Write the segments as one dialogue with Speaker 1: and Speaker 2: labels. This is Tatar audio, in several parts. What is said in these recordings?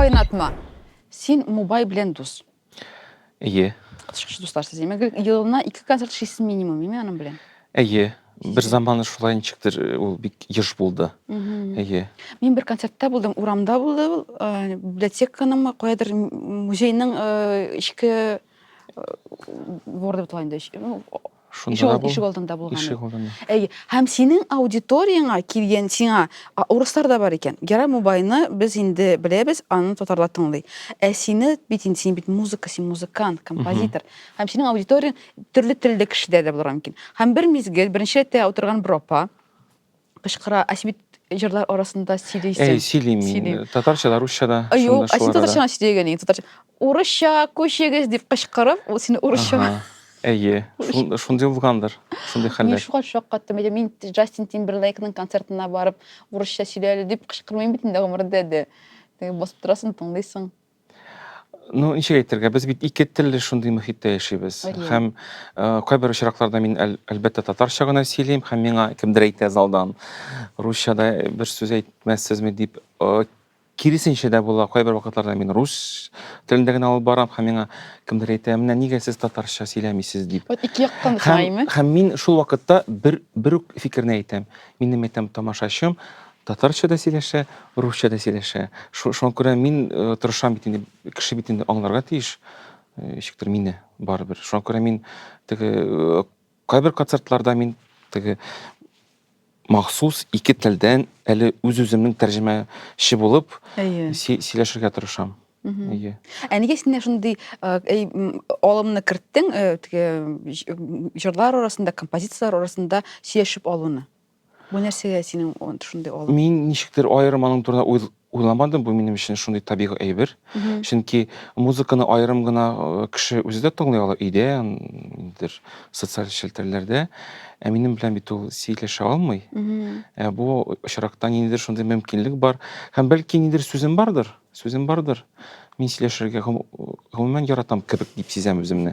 Speaker 1: кайнатма. Син Мубай белән дус.
Speaker 2: Әйе.
Speaker 1: Кытышкыч дуслар сез. Елына 2 концерт эшлисез минимум, эме аның белән?
Speaker 2: Әйе. Бер заманы шулай ничектер ул бик еш булды. Әйе.
Speaker 1: Мин бер концертта булдым, урамда булды ул, библиотеканың каядыр музейның ичке ворды булганда.
Speaker 2: Шунда да
Speaker 1: Ишек алдында булган.
Speaker 2: Ишек алдында.
Speaker 1: Әйе, һәм синең аудиторияңа килгән сиңа урыслар да бар икән. Гәрәй Мубайны без инде беләбез, аны татарлар тыңлый. Сине бит инде син бит музыка, син музыкант, композитор. Һәм синең аудиторияң төрле телдә кешеләр дә булырга мөмкин. Һәм бер мизгел беренче рәттә утырган бер апа кычкыра, бит җырлар арасында сөйлисең.
Speaker 2: Сөйлим мин. Татарча да, русча да.
Speaker 1: Юк, син татарча сөйләгән инде, татарча. Урысча күчегез дип кычкырып, ул сине урысча.
Speaker 2: Әйе, шундый булгандыр. Шундый
Speaker 1: Мин
Speaker 2: хәлләр.
Speaker 1: шуга шаккаттым. Мин Джастин Тимберлейкның концертына барып, урысча сөйләде дип кычкырмыйм бит инде гомердә дә. Басып торасың, тыңлыйсың.
Speaker 2: Ну, ничек әйтергә, без бит ике телле шундый мөхиттә яшибез. Һәм кайбер очракларда мин әлбәттә татарча гына сөйлим, һәм миңа кемдер әйтә залдан. Русчада бер сүз әйтмәссезме дип, киресенчә дә була. Кайбер вакытларда мин рус телендә генә алып барам, һәм миңа кемдер әйтә, менә нигә сез татарча сөйләмисез дип.
Speaker 1: Вот ике яктан саймы.
Speaker 2: Һәм мин шул вакытта бер үк фикерне әйтәм. Минем әйтәм тамашачым татарча да сөйләшә, русча да сөйләшә. Шуңа күрә мин тырышам бит инде, кеше бит инде аңларга тиеш. Ничектер мине барыбер. Шуңа күрә мин теге кайбер концертларда мин теге махсус ике телдән әле үз-үземнең тәрҗемәче булып сөйләшергә тырышам. Әйе.
Speaker 1: Нигә син шундый алымны керттең, теге җырлар арасында, композициялар арасында сөйләшеп алуны? Бу нәрсәгә синең шундый алым?
Speaker 2: Мин ничектер аерым аның турында уйламадым, бу минем өчен шундый табигый әйбер. Чөнки музыканы аерым гына кеше үзе дә тыңлый ала өйдә, индер социаль челтәрләрдә. Минем белән бит ул сөйләшә алмый. Бу очракта ниндидер шундый мөмкинлек бар. Һәм бәлки ниндидер сүзем бардыр. Мин сөйләшергә гомумән яратам кебек дип сизәм үземне.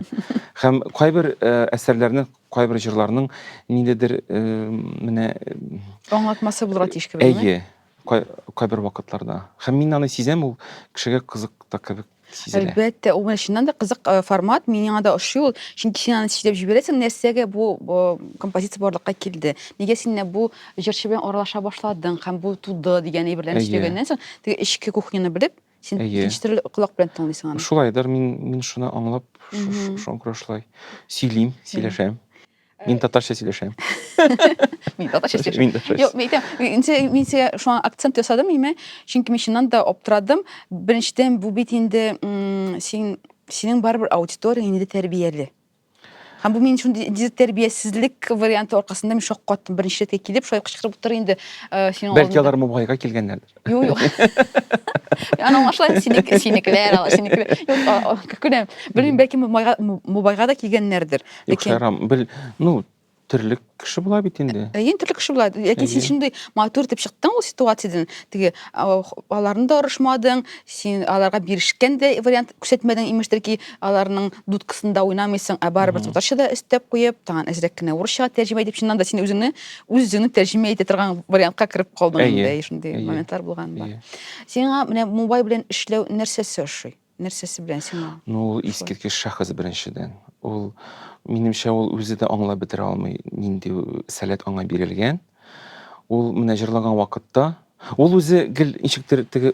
Speaker 2: Һәм кайбер әсәрләрнең, кайбер җырларның ниндидер менә
Speaker 1: аңлатмасы булырга тиеш кебек.
Speaker 2: Әйе. Кайбер вакытларда. Һәм мин аны сизәм, ул кешегә кызык та кебек сизелә.
Speaker 1: Әлбәттә, ул чыннан да кызык формат, миңа да ошый ул. Чөнки син аны сөйләп җибәрәсең, нәрсәгә бу композиция барлыкка килде. Нигә син бу җырчы белән аралаша башладың һәм бу туды дигән әйберләрне сөйләгәннән соң, теге эчке кухняны белеп, син икенче колак белән тыңлыйсың аны.
Speaker 2: Шулайдыр, мин шуны аңлап, шуңа күрә шулай сөйләшәм. Мин татарча сөйләшәм.
Speaker 1: Мин татарча сөйләшәм. Юк, мин сиңа шуңа акцент ясадым, име? Чөнки мин чыннан да аптырадым. Беренчедән, бу бит инде синең барбер аудиторияң инде тәрбияле. Һәм бу мин шундый тәрбиясезлек варианты аркасында мин шаккаттым. Беренче рәткә килеп, шулай кычкырып утыр инде синең
Speaker 2: Бәлки алар Мубайга килгәннәрдер.
Speaker 1: Юк. Аны аңлашылай, синекеләр. Юк, күрәм. Белмим, бәлки Мубайга да килгәннәрдер.
Speaker 2: Төрле кеше була бит инде.
Speaker 1: Төрле кеше була. Ләкин син шундый матур итеп чыктың ул ситуациядән. Теге аларны да орышмадың, син аларга бирешкән дә вариант күрсәтмәдең, имештер ки, аларның дудкасында уйнамыйсың, барыбер татарча да өстәп куеп, тагын әзрәк кенә урысча тәрҗемә итеп, чыннан да син үзеңне тәрҗемә итә торган вариантка кирип калдың инде, шундый моментлар булган бар. Сиңа менә Мубай белән эшләү нәрсәсе ошый? Нәрсәсе белән сиңа?
Speaker 2: Ну, искиткеч шәхес беренчедән. Ул минемчә ул үзе дә аңлап бетерә алмый, нинди сәләт аңа бирелгән. Ул менә җырлаган вакытта, ул үзе гел ничектер теге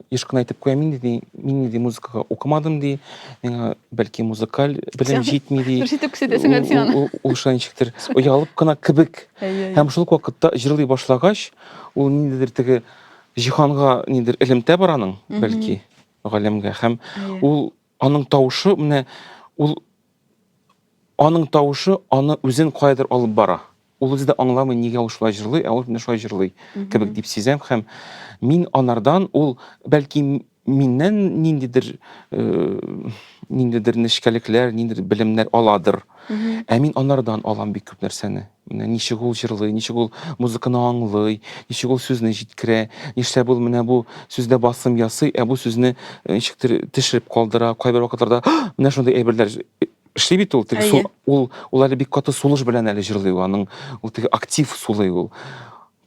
Speaker 2: ешкына әйтеп куя, мин ди музыкага укымадым ди, миңа бәлки музыкаль белем җитми ди. Ул шулай ничектер оялып кына кебек. Һәм шул вакытта җырлый башлагач, ул ниндидер теге җиһанга ниндидер элемтә бар аның, бәлки галәмгә. Һәм ул аның тавышы менә аның тавышы аны үзен кайдыр алып бара. Ул үзе дә аңламый, нигә ул шулай җырлый, ул менә шулай җырлый кебек дип сизәм. Һәм мин анардан ул бәлки миннән ниндидер нечкәлекләр, ниндидер белемнәр аладыр. Мин анардан алам бик күп нәрсәне. Менә ничек ул җырлый, ничек ул музыканы аңлый, ничек ул сүзне җиткерә, нишләп ул менә бу сүздә басым ясый, бу сүзне ничектер төшереп калдыра. Кайбер вакытларда менә шундый әйберләр эшли бит ул. Ул әле бик каты сулыш белән әле җырлый, аның ул теге актив сулый ул.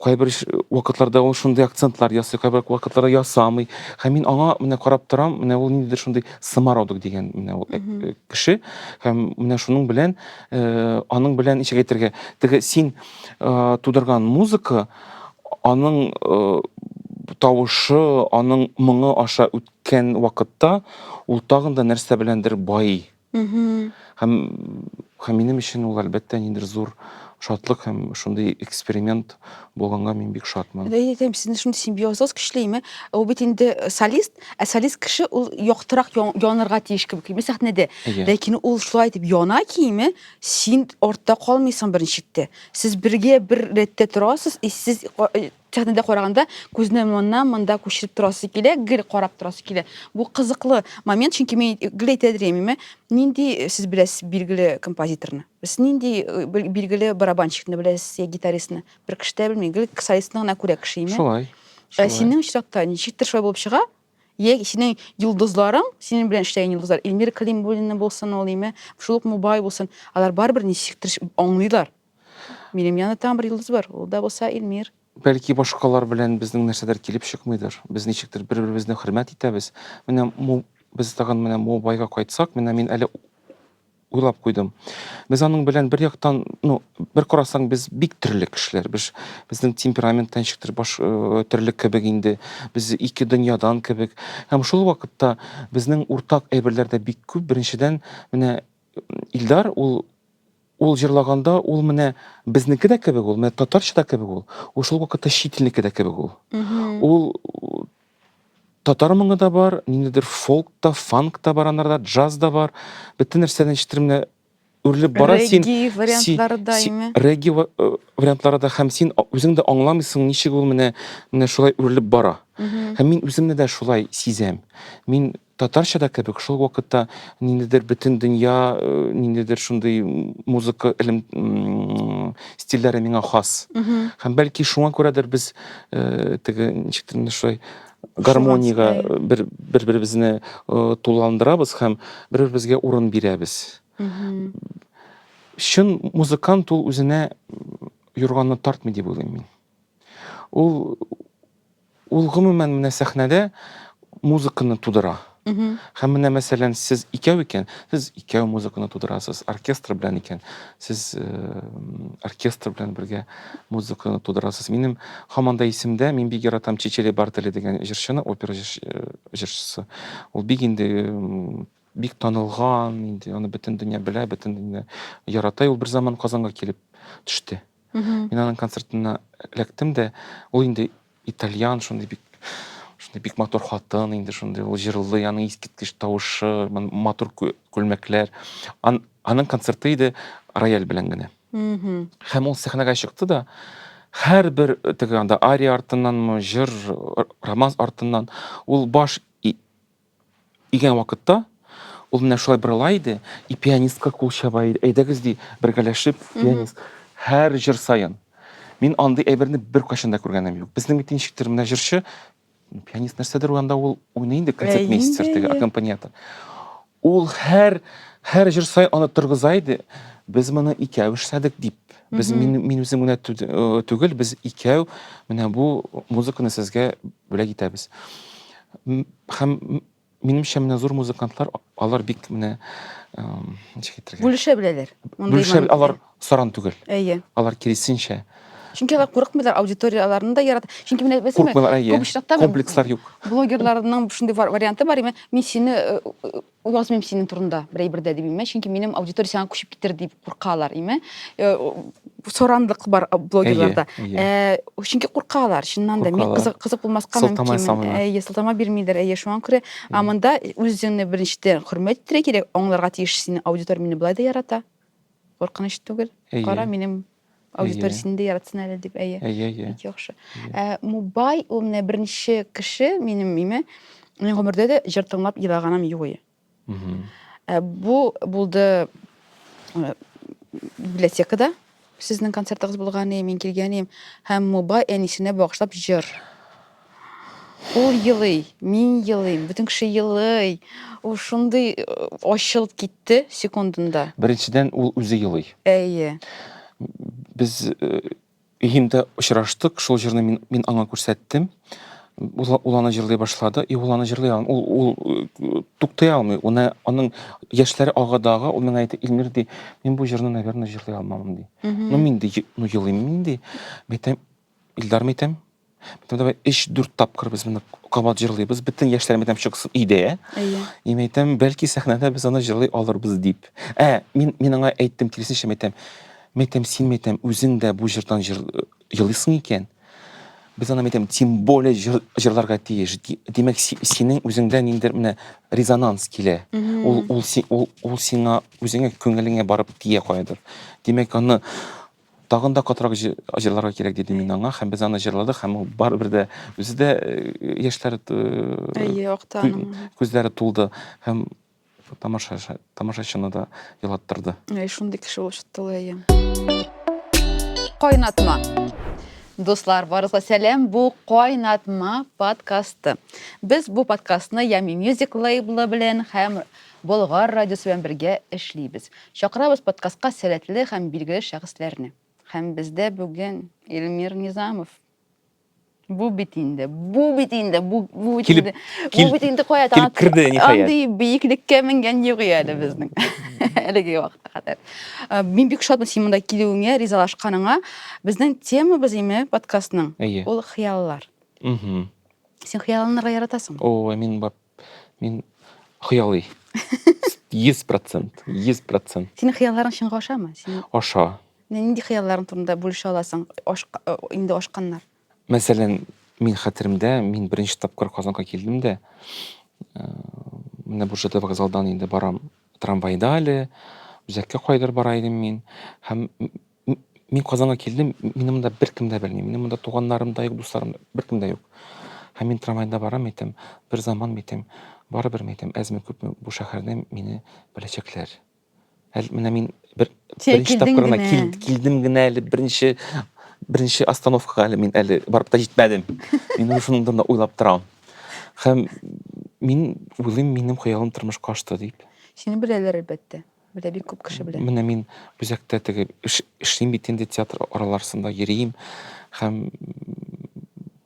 Speaker 2: кайбер вакытларда ул шундый акцентлар ясый, кайбер вакытларда ясамый. Һәм мин аңа менә карап торам, менә ул ниндидер шундый самородок дигән менә ул кеше. Һәм менә шуның белән, аның белән ничек әйтергә, теге син тудырган музыка, аның тавышы, аның моңы аша үткән вакытта ул тагын да нәрсә беләндер бай. Һәм минем өчен ул әлбәттә ниндидер зур шатлык һәм шундый эксперимент булганга мин бик шатмын.
Speaker 1: Әйтәм, сезне шундый симбиозоз көчлеме? Ул бит инде солист, ә солист кеше ул яктырак янырга тиеш кебек. Кими сәхнәдә.
Speaker 2: Әйе.
Speaker 1: Ләкин ул шулай дип яна киеме, син артта калмыйсың беренчиктә. Сез бергә бер рәттә торасыз, сез сәхнәдә караганда күзне монда күчереп торасы килә, гел карап торасы килә. Бу кызыклы момент, чөнки мин гел әйтәдеме, нинди сез беләсез билгеле композиторны? Сез нинди билгеле барабанщикны беләсез, я гитаристны? Бер кешедә белмим, гел солистны гына күрә кеше име.
Speaker 2: Шулай.
Speaker 1: Синең очракта ничектер шулай булып чыга? Я синең йолдызларың, синең белән эшләгән йолдызлар, Эльмира Калимуллина булсын ул име, шул ук Мубай булсын, алар барыбер ничектер аңлыйлар. Минем янда там бер йолдыз бар, ул да булса Эльмир.
Speaker 2: Бәлки башкалар белән безнең нәрсәдер килеп чыкмыйдыр. Без ничектер бер-беребезне хөрмәт итәбез. Менә без тагын менә Мубайга кайтсак, менә мин әле уйлап куйдым. Без аның белән бер яктан, бер карасаң без бик төрле кешеләр. Безнең темпераменттан ничектер төрле кебек инде. Без ике дөньядан кебек. Һәм шул вакытта безнең уртак әйберләр дә бик күп. Беренчедән, менә Илдар ул җырлаганда, ул менә безнеке дә кебек ул, менә татарча да кебек ул. Ул шул вакытта читилнеке дә кебек ул. Ул татар моңы да бар, ниндидер фолк та, фанк та бар, анарда джаз да бар. Бөтен нәрсәдән ничектер менә үрлеп бара син.
Speaker 1: Регги вариантлары да име?
Speaker 2: Регги вариантлары да, һәм син үзең дә аңламыйсың, ничек ул менә шулай үрлеп бара. Һәм мин үземне дә шулай сизәм. Мин татарча да кебек шул вакытта ниндидер бөтен дөнья, ниндидер шундый музыка стильләре миңа хас. Һәм бәлки шуңа күрәдер без теге ничектер шулай гармонияга бер-беребезне туландырабыз һәм бер-беребезгә урын бирәбез. Чын музыкант ул үзенә юрганны тартмый дип уйлыйм мин. Ул гомумән менә сәхнәдә музыканы тудыра. Һәм менә мәсәлән, сез икәү икән, сез икәү музыканы тудырасыз, оркестр белән икән, сез оркестр белән бергә музыканы тудырасыз. Минем һаман да исемдә, мин бик яратам Чечели Бартели дигән җырчыны, опера җырчысы. Ул бик инде бик танылган, инде аны бөтен дөнья белә, бөтен дөнья ярата. Ул бер заман Казанга килеп төште. Мин аның концертына эләктем дә, ул инде итальян, шундый бик матур хатын, инде шундый ул җырлый, аның искиткеч тавышы, матур күлмәкләр. Аның концерты иде рояль белән генә. Һәм ул сәхнәгә чыкты да, һәрбер теге анда ария артыннанмы, җыр, романс артыннан ул баш игән вакытта ул менә шулай борыла иде, и пианистка кул чаба иде. Әйдәгез ди, бергәләшеп пианист һәр җыр саен. Мин андый әйберне бер кайчан да күргәнем юк. Безнең бит ничектер менә җырчы, пианист нәрсәдер уянда ул уйный инде, концертмейстер теге аккомпаниатор. Ул һәр җыр саен аны торгыза иде. Без моны икәү эшләдек дип. Мин үзем генә түгел, без икәү менә бу музыканы сезгә бүләк итәбез. Һәм минемчә менә зур музыкантлар, алар бик менә ничек әйтергә?
Speaker 1: Бүлешә беләләр.
Speaker 2: Бүлешә, алар саран түгел.
Speaker 1: Әйе.
Speaker 2: Алар киресенчә.
Speaker 1: Чөнки алар курыкмыйлар, аудиторияларны да ярата. Чөнки менә мәсәлән, күп очракта
Speaker 2: комплекслар юк.
Speaker 1: Блогерларның шундый варианты бар име. Мин сине язмыйм синең турында бер әйбердә дип име. Чөнки минем аудитория сиңа күчеп китер дип куркалар име. Соранлык бар блогерларда. Чөнки куркалар, чыннан да. Мин кызык булмаска мөмкин. Сылтама бирмиләр. Шуңа күрә аманда үзеңне беренчедән хөрмәт итәргә кирәк. Аңларга тиеш синең аудитория мине булай да ярата. Куркыныч түгел. Кара, минем аудитория синде яратсын әле дип. Бик яхшы. Мубай ул менә беренче кеше минем име. Мин гомердә дә җыр тыңлап елаганым юк иде. Бу булды библиотекада. Сезнең концертыгыз булган, мин килгәнем, һәм Мубай әнисенә багышлап җыр. Ул елый, мин елыйм, бөтен кеше елый. Ул шундый ачылып китте секундында.
Speaker 2: Беренчедән ул үзе елый.
Speaker 1: Әйе.
Speaker 2: Без өйемдә очраштык, шул җырны мин аңа күрсәттем. Ул аны җырлый башлады, ул аны җырлый алмый, ул туктай алмый. Аның яшьләре агадагы, ул миңа әйтте, Илмир ди, мин бу җырны, наверное, җырлый алмам ди. Ну мин ди, ну елыйм мин ди. Мәйтәм, Илдар мәйтәм, давай 3-4 тапкыр без моны кабат җырлыйбыз, бөтен яшьләр мәйтәм чыксын өйдә. Мәйтәм, бәлки сәхнәдә без аны җырлый алырбыз дип. Мин аңа әйттем, киресенчә мәйтәм, син мәйтәм, үзең дә бу җырдан җырлыйсың икән. Без аны мәйтәм, тем более җырларга тиеш. Димәк, синең үзеңдә ниндидер менә резонанс килә. Ул сиңа үзеңә күңелеңә барып тия каядыр. Димәк, аны тагын да катырак җырларга кирәк диде мин аңа, һәм без аны җырладык, һәм ул барыбер дә үзе дә яшьләре күзләре тулды, һәм тамашачыны да елаттырды.
Speaker 1: Шундый кеше булып чыкты ул. Кайнатма. Дуслар, барыгызга сәлам. Бу Кайнатма подкасты. Без бу подкастны Ями Music лейблы белән һәм Болгар радиосы белән бергә эшлибез. Чакырабыз подкастка сәләтле һәм билгеле шәхесләрне. Һәм бездә бүген Илмир Низамов. Бу бит инде кая
Speaker 2: Килеп керде, ниһаять.
Speaker 1: Андый биеклеккә менгән юк әле безнең. Әлеге вакытка кадәр. Мин бик шатмын син монда килүеңә, ризалашканыңа. Безнең темабыз име подкастның. Ул хыяллар. Син хыялланырга яратасың?
Speaker 2: Мин хыялый. 100%.
Speaker 1: Синең хыялларың чынга ашамы?
Speaker 2: Аша.
Speaker 1: Нинди хыялларың турында бүлешә аласың? Инде ашканнар.
Speaker 2: Мәсәлән, мин хәтеремдә, мин беренче тапкыр Казанга килдем дә, менә бу ЖД вокзалдан инде барам трамвайда әле, үзәккә кайдыр бара идем мин. Һәм мин Казанга килдем, мине монда беркем дә белми, мине монда туганнарым да юк, дусларым беркем дә юк. Һәм мин трамвайда барам, әйтәм, бер заман әйтәм, барыбер әйтәм, әзме күпме бу шәһәрдә мине беләчәкләр. Менә мин беренче тапкыр килдем генә әле, беренче остановкага әле мин әле барып та җитмәдем. Мин шуның да уйлап торам. Һәм мин уйлыйм, минем хыялым тормышка ашты дип.
Speaker 1: Сине беләләр әлбәттә. Белә бик күп кеше белә.
Speaker 2: Менә мин үзәктә теге эшлим бит инде театр араларында йөрим. Һәм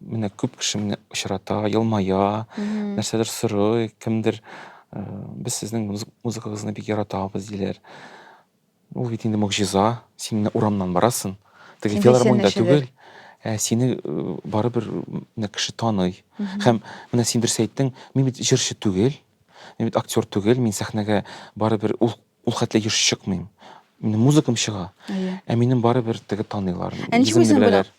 Speaker 2: менә күп кеше мине очрата, елмая, нәрсәдер сорый, кемдер без сезнең музыкагызны бик яратабыз диләр. Ул бит инде могҗиза, син урамнан барасың. Теге филармониядә түгел, сине барыбер кеше таный. Һәм менә син дөрес әйттең, мин бит җырчы түгел, мин бит актер түгел, мин сәхнәгә барыбер ул хәтле еш чыкмыйм. Минем музыкам чыга. Минем барыбер теге таныйлар.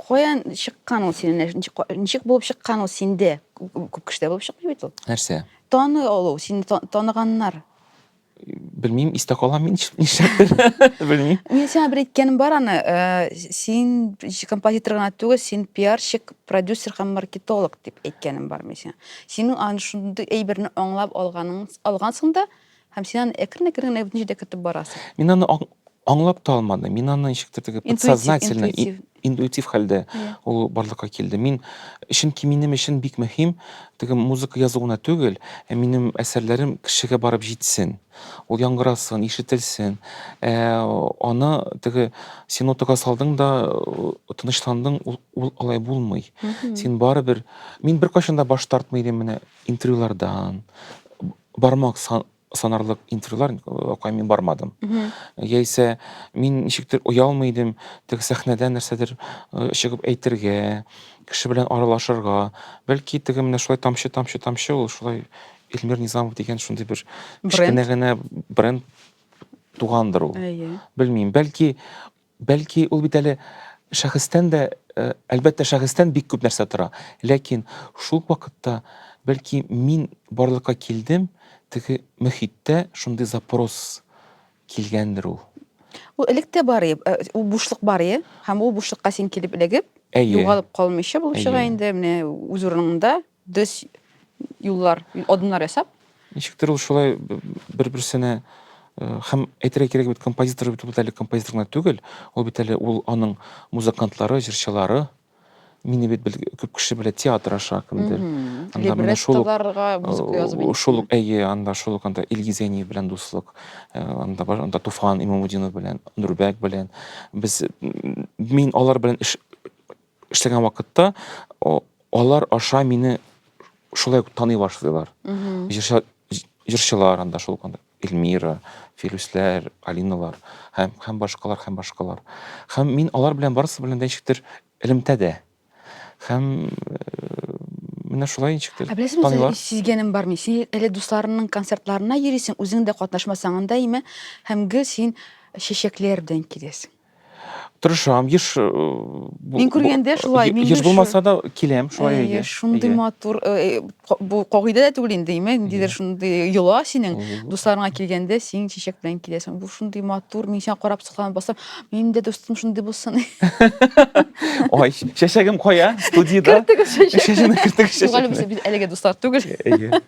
Speaker 1: Каян чыккан ул синең? Ничек булып чыккан ул синдә? Күп кешедә булып чыкмый бит ул.
Speaker 2: Нәрсә?
Speaker 1: Таный алу, сине таныганнар.
Speaker 2: Белмим, истә калам мин нишләптер. Белмим.
Speaker 1: Мин сиңа бер әйткәнем бар аны. Син композитор гына түгел, син пиарщик, продюсер һәм маркетолог дип әйткәнем бар мин сиңа. Синең аны шундый әйберне аңлап алгансың да, һәм син аны әкрен-әкрен бүтәнчә көтеп барасың.
Speaker 2: Мин аны аңлап та алмадым. Мин аны ничектер теге подсознательно, интуитив хәлдә ул барлыкка килде. Мин чөнки минем өчен бик мөһим теге музыка язуына түгел, минем әсәрләрем кешегә барып җитсен. Ул яңгырасын, ишетелсен. Аны теге син нотага салдың да тынычландың, ул алай булмый. Син барыбер, мин беркайчан да баш тартмый идем менә интервьюлардан. Бармак санарлык интервьюлар мин бармадым. Яисә мин ничектер уялмый идем теге сәхнәдә нәрсәдер чыгып әйтергә, кеше белән аралашырга. Бәлки теге менә шулай тамчы ул шулай Илмир Низамов дигән шундый бер кечкенә генә бренд тугандыр ул. Белмим, бәлки ул бит әле шәхестән дә, әлбәттә шәхестән бик күп нәрсә тора. Ләкин шул вакытта бәлки мин барлыкка килдем, теге мөхиттә шундый запрос килгәндер ул.
Speaker 1: Ул электә бар иде, ул бушлык бар иде, һәм ул бушлыкка син килеп эләгеп, югалып калмыйча булып чыга инде, менә үз урынында дөс юллар, адымнар ясап.
Speaker 2: Ничектер ул шулай бер-берсенә һәм әйтергә кирәк бит композитор бит әле композитор гына түгел, ул бит әле ул аның музыкантлары, җырчылары. Мине бит күп кеше белә театр аша кемдер. Анда менә
Speaker 1: шуларга музыка язып инде.
Speaker 2: Шул анда шул анда Илгизәниев белән дуслык, анда Туфан Имамудинов белән, Нурбәк белән. Мин алар белән эшләгән вакытта алар аша мине шулай ук таный башлыйлар. Җырчылар анда шул анда Эльмира, Фирүсләр, Алиналар һәм башкалар. Һәм мин алар белән барысы белән дә ничектер элемтәдә. Һәм менә шулай ничектер
Speaker 1: Беләсеңме,
Speaker 2: таныйлар.
Speaker 1: сизгәнем бармы? Син әле дусларының концертларына йөрисең, үзең дә катнашмасаң анда име, һәм син чәчәкләр белән киләсең.
Speaker 2: Тырышам, еш
Speaker 1: Мин күргәндә шулай, мин
Speaker 2: еш булмаса да киләм, шулай әйе.
Speaker 1: Шундый матур, бу кагыйдә дә түгел инде, име, ниндидер шундый йола синең дусларыңа килгәндә син чәчәк белән киләсең. Бу шундый матур, мин сиңа карап сокланып басам, минем дә достым шундый булсын.
Speaker 2: Ой, чәчәгем кая студияда. Чәчәгемне кертегез.
Speaker 1: Туган без әлегә дуслар түгел.
Speaker 2: Әйе.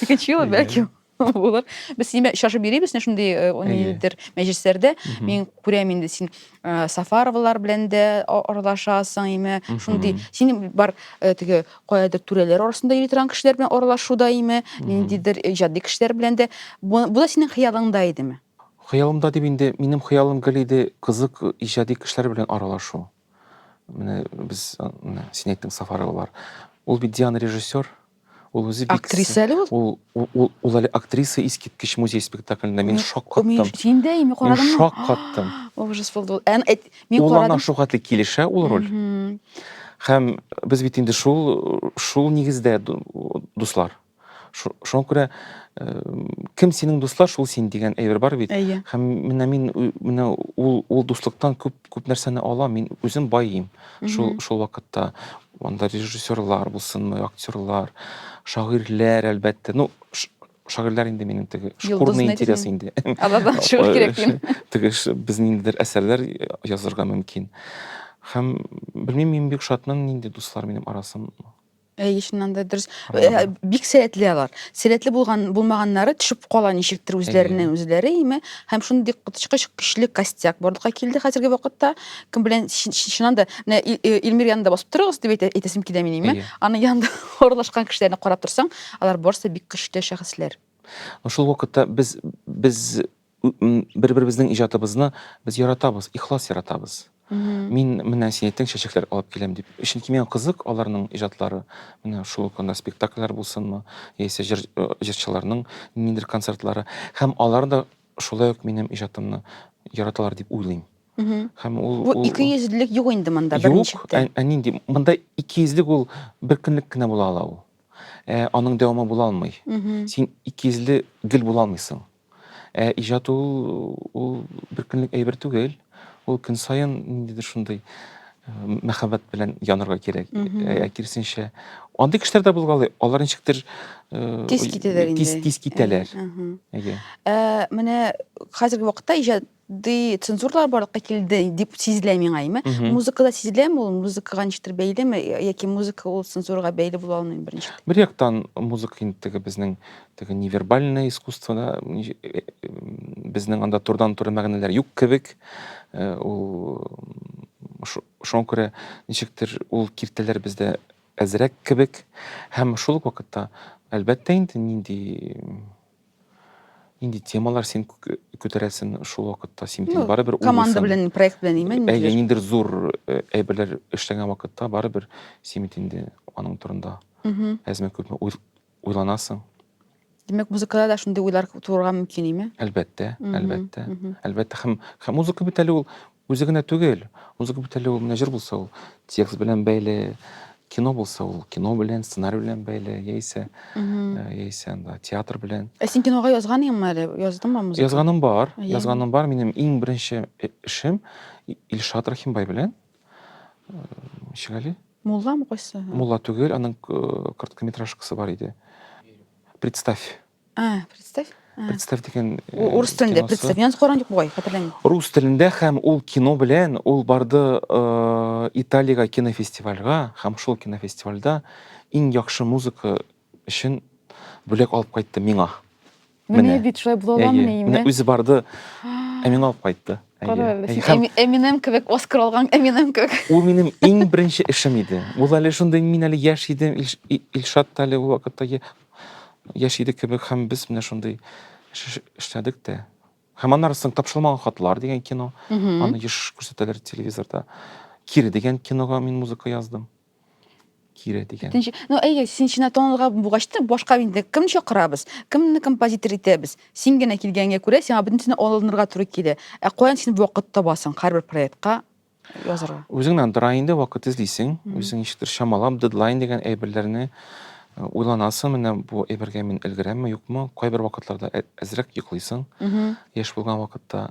Speaker 1: Икенче ел бәлки булыр. Без сине шашып бирибез, шундый ниндидер мәҗлесләрдә. Мин күрәм инде син Сафаровлар белән дә аралашасың, име, шундый. Син бар теге каядыр түрәләр арасында йөри торган кешеләр белән аралашуда, име, ниндидер иҗади кешеләр белән дә. Бу да синең хыялыңда идеме?
Speaker 2: Хыялымда дип инде минем хыялым гел иде кызык иҗади кешеләр белән аралашу. Менә без син әйттең Сафаровлар. Ул бит Диана режиссер. Ул үзе бик
Speaker 1: Актриса әле ул?
Speaker 2: Ул әле актриса Искиткеч музей спектаклендә мин шок каттым.
Speaker 1: Син дә име
Speaker 2: Мин
Speaker 1: карадыңмы?
Speaker 2: шок каттым.
Speaker 1: Ужас булды. Мин
Speaker 2: Ул ана
Speaker 1: карадым.
Speaker 2: шугатлы килешә ул роль. Һәм без бит инде шул нигездә дуслар. Шуңа күрә кем синең дуслар, шул син дигән әйбер бар бит. Һәм менә ул дуслыктан күп нәрсәне алам. Мин үзем байым. Шул вакытта анда режиссерлар булсынмы, актерлар, шагыйрьләр әлбәттә. Ну, шагыйрьләр инде минем теге шкурный интерес инде.
Speaker 1: Алардан чыгыр кирәк дим.
Speaker 2: Теге безнең ниндидер әсәрләр язырга мөмкин. Һәм белмим, мин бик шатмын инде дуслар минем арасым.
Speaker 1: Чыннан да дөрес. Бик сәләтле алар. Сәләтле булмаганнары төшеп кала ничектер үзләреннән үзләре, име, һәм шундый кытычкыч көчле костяк барлыкка килде хәзерге вакытта. Кем белән чыннан да Илмир янында басып торыгыз дип әйтәсем килә минем, име. Аны янында аралашкан кешеләрне карап торсаң, алар барысы бик көчле шәхесләр.
Speaker 2: Шул вакытта без бер-беребезнең иҗатыбызны без яратабыз, ихлас яратабыз. Мин менә син әйттең чәчәкләр алып киләм дип. Чөнки миңа кызык аларның иҗатлары. Менә шул көннә спектакльләр булсынмы, яисә җырчыларның ниндидер концертлары. Һәм алар да шулай ук минем иҗатымны яраталар дип уйлыйм. Һәм
Speaker 1: Бу икейөзлек юк инде монда беренчектә.
Speaker 2: Юк, нинди монда икейөзлек ул бер көнлек кенә була ала ул. Аның дәвамы була алмый. Син икейөзле гел була алмыйсың. Иҗат ул бер көнлек әйбер түгел. Ул көн сайын ниндидер шундый мәхәббәт белән янырга кирәк. Кирсенчә, андый кешеләр дә булгалый. Алар ничектер
Speaker 1: тиз китәләр инде.
Speaker 2: Тиз китәләр.
Speaker 1: Менә хәзерге вакытта иҗади цензуралар барлыкка килде дип сизелә миңа, име. Музыкада сизеләме ул? Музыкага ничектер бәйлеме, яки музыка ул цензурага бәйле була алмый беренче?
Speaker 2: Бер яктан музыка инде безнең теге невербальное искусствода безнең анда турдан-туры мәгънәләр юк кебек. Ул шуңа күрә ничектер ул киртәләр бездә әзрәк кебек. Һәм шул ук вакытта әлбәттә инде нинди темалар син күтәрәсең шул вакытта син барыбер
Speaker 1: команда белән, проект белән, име.
Speaker 2: Ниндидер зур әйберләр эшләгән вакытта барыбер син инде аның турында әзмә күпме уйланасың.
Speaker 1: Демәк, музыкада да шундый уйлар тууырга мөмкин, име?
Speaker 2: Әлбәттә. Әлбәттә һәм музыка бит әле ул үзе генә түгел. Музыка бит әле ул менә җыр булса ул текст белән бәйле, кино булса ул кино белән, сценарий белән бәйле, яисә анда театр белән.
Speaker 1: Син кинога язганыңмы әле? Яздыңмы музыка?
Speaker 2: Язганым бар. Минем иң беренче эшем Илшат Рахимбай белән. Шигали?
Speaker 1: Мулламы кайсы?
Speaker 2: Мулла түгел, аның короткометражкасы бар иде. Представь. Представь дигән
Speaker 1: урыс телендә представь. Яңа каран юк бугай, хәтерләмим.
Speaker 2: Рус телендә һәм ул кино белән ул барды Италиягә кинофестивальгә, һәм шул кинофестивальдә иң яхшы музыка өчен бүләк алып кайтты миңа.
Speaker 1: Менә бит шулай була алмыймы?
Speaker 2: Менә үзе барды, миңа алып кайтты.
Speaker 1: Эминем кебек Оскар алган, Эминем кебек.
Speaker 2: Ул минем иң беренче эшем иде. Ул әле шундый мин әле яшь идем, Илшат әле ул вакытта яшь иде кебек, һәм без менә шундый эшләдек тә. Һәм аннан соң Тапшырылмаган хатлар дигән кино. Аны еш күрсәтәләр телевизорда. Кире деген киноға мен музыка яздым. Кире деген.
Speaker 1: Әйе, син шинатонға бугашты, башка инде ким чакырабыз, кимни композитор итәбез. Син генә килгәнгә күрә, сиңа бөтенсен алынырга туры килә. Каян син вакыт табасың һәрбер проектка язарга?
Speaker 2: Үзеңнән тора инде вакыт излисең, үзең ничектер шамалап, дедлайн деген әйберләрне уйланасың, менә бу әйбергә мин өлгерәмме, юкмы? Кайбер вакытларда әзрәк йоклыйсың. Яшь булган вакытта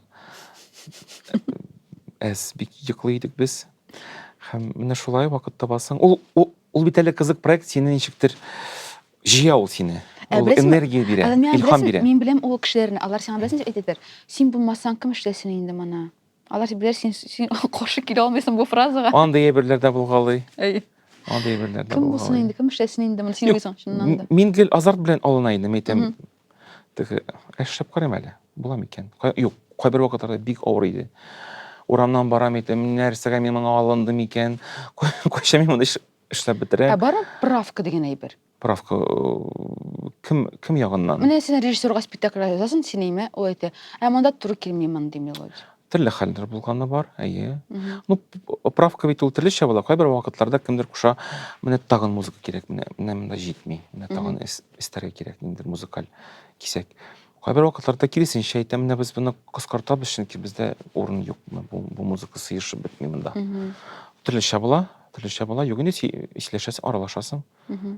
Speaker 2: әз бик йоклый идек без. Һәм менә шулай вакыт табасың. Ул бит әле кызык проект, сине ничектер җыя ул сине. Ул энергия бирә, илһам бирә.
Speaker 1: Мин беләм ул кешеләрне, алар сиңа беләсең әйтәләр. Син булмасаң кем эшләсен инде моны? Алар беләр син каршы килә алмыйсың бу фразага.
Speaker 2: Андай әйберләрдә булгалый.
Speaker 1: Әй.
Speaker 2: Андай әйберләрдә
Speaker 1: Кем булсын
Speaker 2: булгалый.
Speaker 1: инде, кем эшләсен инде моны син уйлыйсың шуннан да.
Speaker 2: Мин гел азарт белән алына идем, әйтәм. Теге эшләп карыйм әле. Була микән? Юк, кайбер вакытларда бик авыр иде. Урамнан барам әйтәм, нәрсәгә мин моңа алындым икән? Кайчан мин моны эшләп бетерәм?
Speaker 1: Бар правка дигән әйбер.
Speaker 2: Правка кем ягыннан?
Speaker 1: Менә син режиссерга спектакль язасың, син әйме, ул әйтә, монда туры килми монда мелодия.
Speaker 2: Төрле хәлләр булганы бар, әйе. Ну, правка бит ул төрлечә була. Кайбер вакытларда кемдер куша, менә тагын музыка кирәк, менә монда җитми. Менә тагын эстәргә кирәк, ниндидер музыкаль кисәк. Кайбер вакытларда киресенчә әйтәм, менә без моны кыскартабыз, чөнки бездә урын юк. Бу музыка сыешып бетми монда. Төрлечә була, юк инде исләшәсең, аралашасың.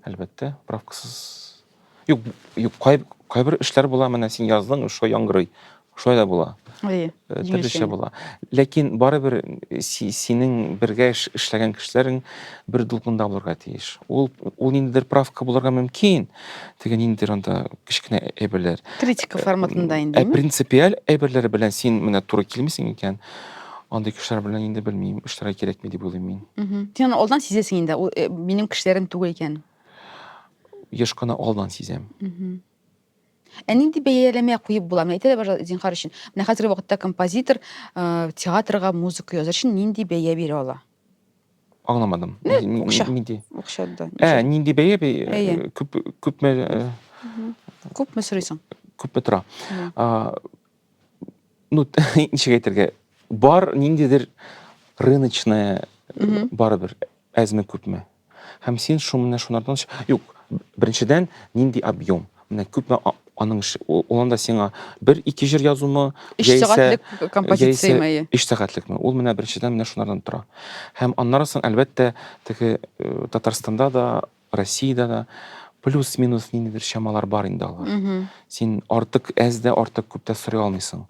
Speaker 2: Әлбәттә, правкасыз. Юк, кайбер эшләр була, менә син яздың, шулай яңгырый. Шулай да була.
Speaker 1: Әйе.
Speaker 2: Төрлечә була. Ләкин барыбер синең бергә эшләгән кешеләрең бер дулкында булырга тиеш. Ул ниндидер правка булырга мөмкин. Теге ниндидер анда кичкенә әйберләр.
Speaker 1: Критика форматында инде.
Speaker 2: Принципиаль әйберләр белән син менә туры килмисең икән. Андый кешеләр белән инде белмим, эшләргә кирәкми дип уйлыйм мин.
Speaker 1: Син алдан сизәсең инде, ул минем кешеләрем түгел икән.
Speaker 2: Еш кына алдан сизәм.
Speaker 1: Нинди бәяләмә куеп була? Мен әйтәләр башлады Зинһар өчен. Менә хәзерге вакытта композитор театрга музыка язар өчен нинди бәя бирә ала?
Speaker 2: Аңламадым.
Speaker 1: Нинди? Акчада.
Speaker 2: Нинди бәя күпме
Speaker 1: Күпме сорыйсың?
Speaker 2: күпме тора. Ну, ничек әйтергә, бар ниндидер рыночная барыбер әзме күпме. Һәм син шуннардан юк, беренчедән нинди объем. Менә күпме аның ул сиңа 1-2 җыр язумы,
Speaker 1: 3 сәгатьлек композициямы?
Speaker 2: 3 сәгатьлекме. Ул менә беренчедән менә шуннардан тора. Һәм аннарысын әлбәттә теге Татарстанда да, Россиядә да плюс-минус ниндидер чамалар бар инде алар. Син артык әздә, артык күптә сорый алмыйсың.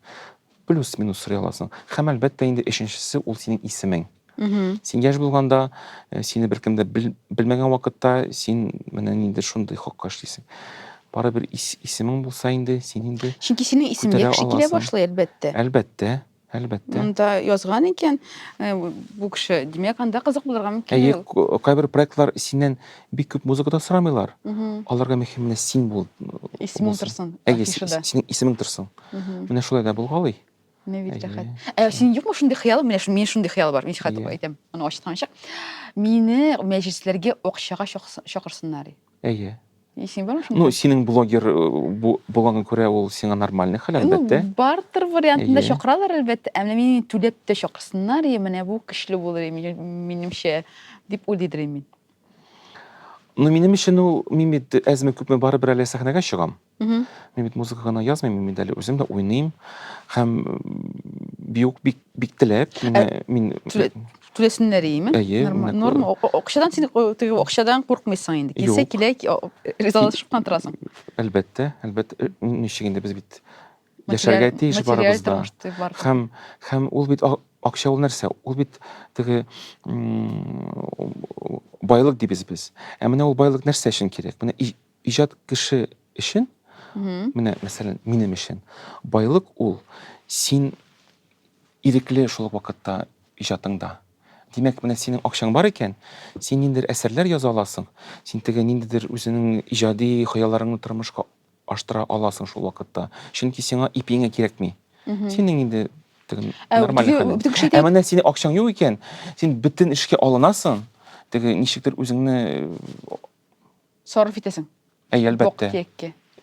Speaker 2: Плюс-минус сорый аласың. Һәм әлбәттә инде өченчесе ул синең исемең. Син яшь булганда, сине беркем дә белмәгән вакытта, син менә ниндидер шундый хакка эшлисең. Барыбер исемең булса инде, син инде.
Speaker 1: Чөнки синең исемгә кеше килә башлый әлбәттә.
Speaker 2: Әлбәттә.
Speaker 1: Анда язган икән, бу кеше, димәк, анда кызык булырга мөмкин.
Speaker 2: Әйе, кайбер проектлар синнән бик күп музыкада сорамыйлар. Аларга мөһим менә син бул.
Speaker 1: Исемең торсын.
Speaker 2: Әйе, синең исемең торсын. Менә шулай да булгалый.
Speaker 1: Не бит рәхәт. Син юкмы шундый хыял? Менә шундый хыял бар. Мин хәтта әйтәм, аны ачтанчык. Мине мәҗлесләргә акчага чакырсыннар.
Speaker 2: Әйе.
Speaker 1: Син бармы шунда?
Speaker 2: Ну, синең блогер булганга күрә ул сиңа нормальный хәл, әлбәттә.
Speaker 1: Бартер вариантында чакыралар, әлбәттә. Әмма мине түләп тә чакырсыннар, менә бу көчле булыр, минемчә, дип уйлыйдыр мин.
Speaker 2: Ну, минем өчен ул мин бит әзме күпме барыбер әле сәхнәгә чыгам. Мин бит музыка гына язмыйм, мин әле үзем дә уйныйм. Һәм бик теләп, мин
Speaker 1: Түләсеннәр име? Норма. Акчадан син акчадан куркмыйсың инде. Килсә киләк, ризалашып кан торасың.
Speaker 2: Әлбәттә, ничек инде без бит яшәргә тиеш барыбызда. Һәм ул бит акча ул нәрсә? Ул бит теге байлык дибез без. Менә ул байлык нәрсә өчен кирәк? Менә иҗат кеше өчен, менә мәсәлән, минем өчен байлык ул син ирекле шул вакытта иҗатыңда. Димәк, менә синең акчаң бар икән, син ниндидер әсәрләр яза аласың. Син теге ниндидер үзенең иҗади хыялларыңны тормышка аштыра аласың шул вакытта. Чөнки сиңа ипиңә кирәкми. Синең инде теге нормаль хәл. Менә синең акчаң юк икән, син бөтен эшкә алынасың. Теге ничектер үзеңне
Speaker 1: сарыф итәсең.
Speaker 2: Әлбәттә.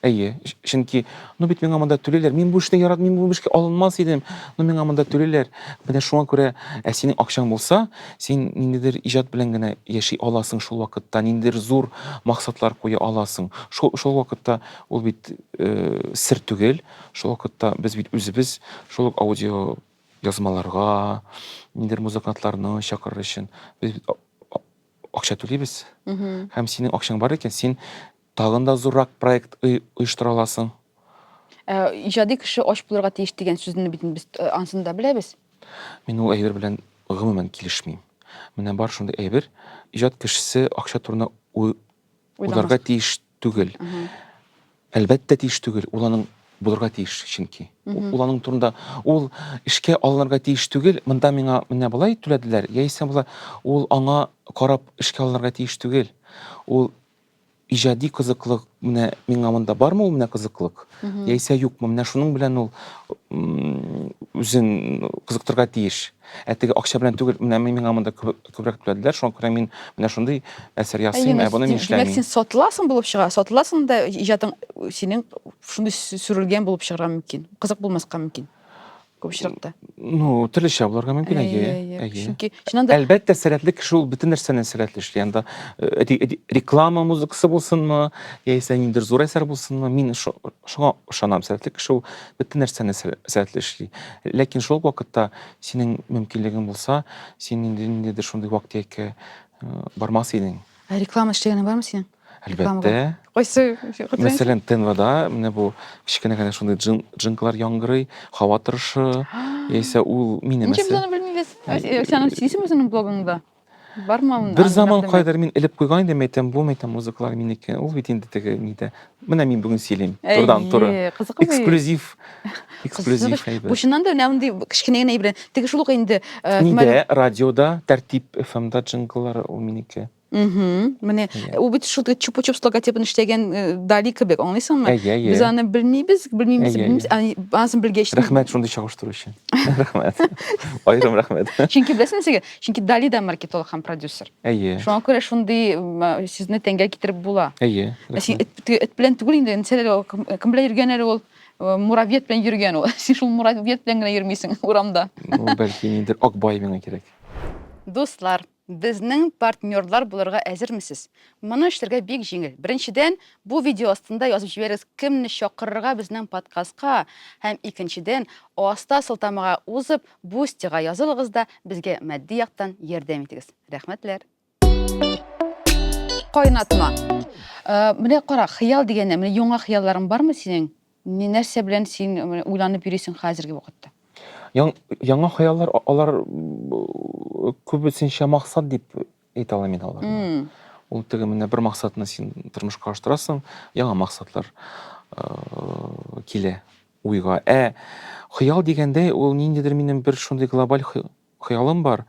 Speaker 2: Әйе, чөнки, ну бит миңа монда түләләр. Мин бу эшне яратмыйм, мин бу эшкә алынмас идем. Ну миңа монда түләләр. Менә шуңа күрә, синең акчаң булса, син ниндидер иҗат белән генә яши аласың шул вакытта, ниндидер зур максатлар куя аласың. Шул вакытта ул бит сер түгел. Шул вакытта без бит үзебез шул ук аудио язмаларга, ниндидер музыкантларны чакырыр өчен без бит акча түлибез. Һәм синең акчаң бар икән, син тагын да зуррак проект оештыра аласың.
Speaker 1: Иҗади кеше аш булырга тиеш дигән сүзне бит без ансын да беләбез.
Speaker 2: Мин ул әйбер белән гомумән килешмим. Менә бар шундый әйбер, иҗат кешесе акча турында уйларга тиеш түгел. Әлбәттә тиеш түгел, ул аның булырга тиеш чөнки. Ул аның турында ул эшкә алынырга тиеш түгел. Монда миңа менә болай түләделәр, яисә була ул аңа карап эшкә алынырга тиеш түгел. Ул иҗади кызыклык менә миңа монда бармы ул менә кызыклык? Яисә юкмы? Менә шуның белән ул үзен кызыктырга тиеш. Теге акча белән түгел, менә миңа монда күбрәк түләделәр, шуңа күрә мин менә шундый әсәр ясыйм, буны мин
Speaker 1: Демәк,
Speaker 2: эшләмим.
Speaker 1: син сатыласың булып чыга, сатыласың да иҗатың синең шундый сүрелгән булып чыгарга мөмкин. Кызык булмаска мөмкин. Күп очракта.
Speaker 2: Ну, төрлечә булырга мөмкин, әйе.
Speaker 1: Чөнки чыннан да
Speaker 2: Әлбәттә, сәләтле кеше ул бөтен нәрсәне сәләтле эшли. Анда реклама музыкасы булсынмы, яисә ниндидер зур әсәр булсынмы, мин шуңа ышанам. Сәләтле кеше ул бөтен нәрсәне сәләтле эшли. Ләкин шул вакытта синең мөмкинлегең булса, син ниндидер шундый вак-төяккә бармас идең.
Speaker 1: реклама эшләгәнең бармы синең?
Speaker 2: Әлбәттә.
Speaker 1: Кайсы?
Speaker 2: Мәсәлән, ТНВда менә бу кичкенә генә шундый джинглар яңгырый, һава торышы, яисә ул минем
Speaker 1: Ничек без аны белмибез? Син сөйлисеңме үзеңнең блогыңда? Бармы?
Speaker 2: Бер заман кайдар мин элеп куйган идем, әйтәм, бу музыкалар минеке. Ул бит инде теге нидә. Менә мин бүген сөйлим. Турыдан туры. Эксклюзив.
Speaker 1: Бу чыннан да нәмди кичкенә генә ибрән. Теге шул ук инде.
Speaker 2: Нидә радиода, Тәртип FM-да джинглар ул минеке.
Speaker 1: Менә ул бит шул чупа-чупс логотипын эшләгән Дали кебек, аңлыйсыңмы?
Speaker 2: Әйе.
Speaker 1: Без аны белмибез, Анысын белгәч.
Speaker 2: Рәхмәт шундый чагыштыру өчен. Рәхмәт. Аерым рәхмәт.
Speaker 1: Чөнки беләсеңме сезгә? Чөнки Дали да маркетолог һәм продюсер.
Speaker 2: Әйе.
Speaker 1: Шуңа күрә шундый сезне тәңгә китереп була.
Speaker 2: Әйе.
Speaker 1: Син эт белән түгел инде, кем белән йөргән әле ул? Муравьед белән йөргән ул. Син шул муравьед белән генә йөрмисең урамда.
Speaker 2: Ну, бәлки ниндидер Акбай миңа кирәк.
Speaker 1: Дуслар, безнең партнерлар булырга әзермесез? Моны эшләргә бик җиңел. Беренчедән, бу видео астында язып җибәрегез, кемне чакырырга безнең подкастка, һәм икенчедән, аста сылтамага узып, Boosty-га язылыгыз да безгә матди яктан ярдәм итегез. Рәхмәтләр. Кайнатма. Менә кара, хыял дигәндә, менә яңа хыялларың бармы синең? Нәрсә белән син уйланып йөрисең хәзерге вакытта?
Speaker 2: Яңа хыяллар, алар күбесенчә максат дип әйтә алам мин аларны. Ул теге менә бер максатны син тормышка аштырасың, яңа максатлар килә уйга. Хыял дигәндә ул ниндидер минем бер шундый глобаль хыялым бар.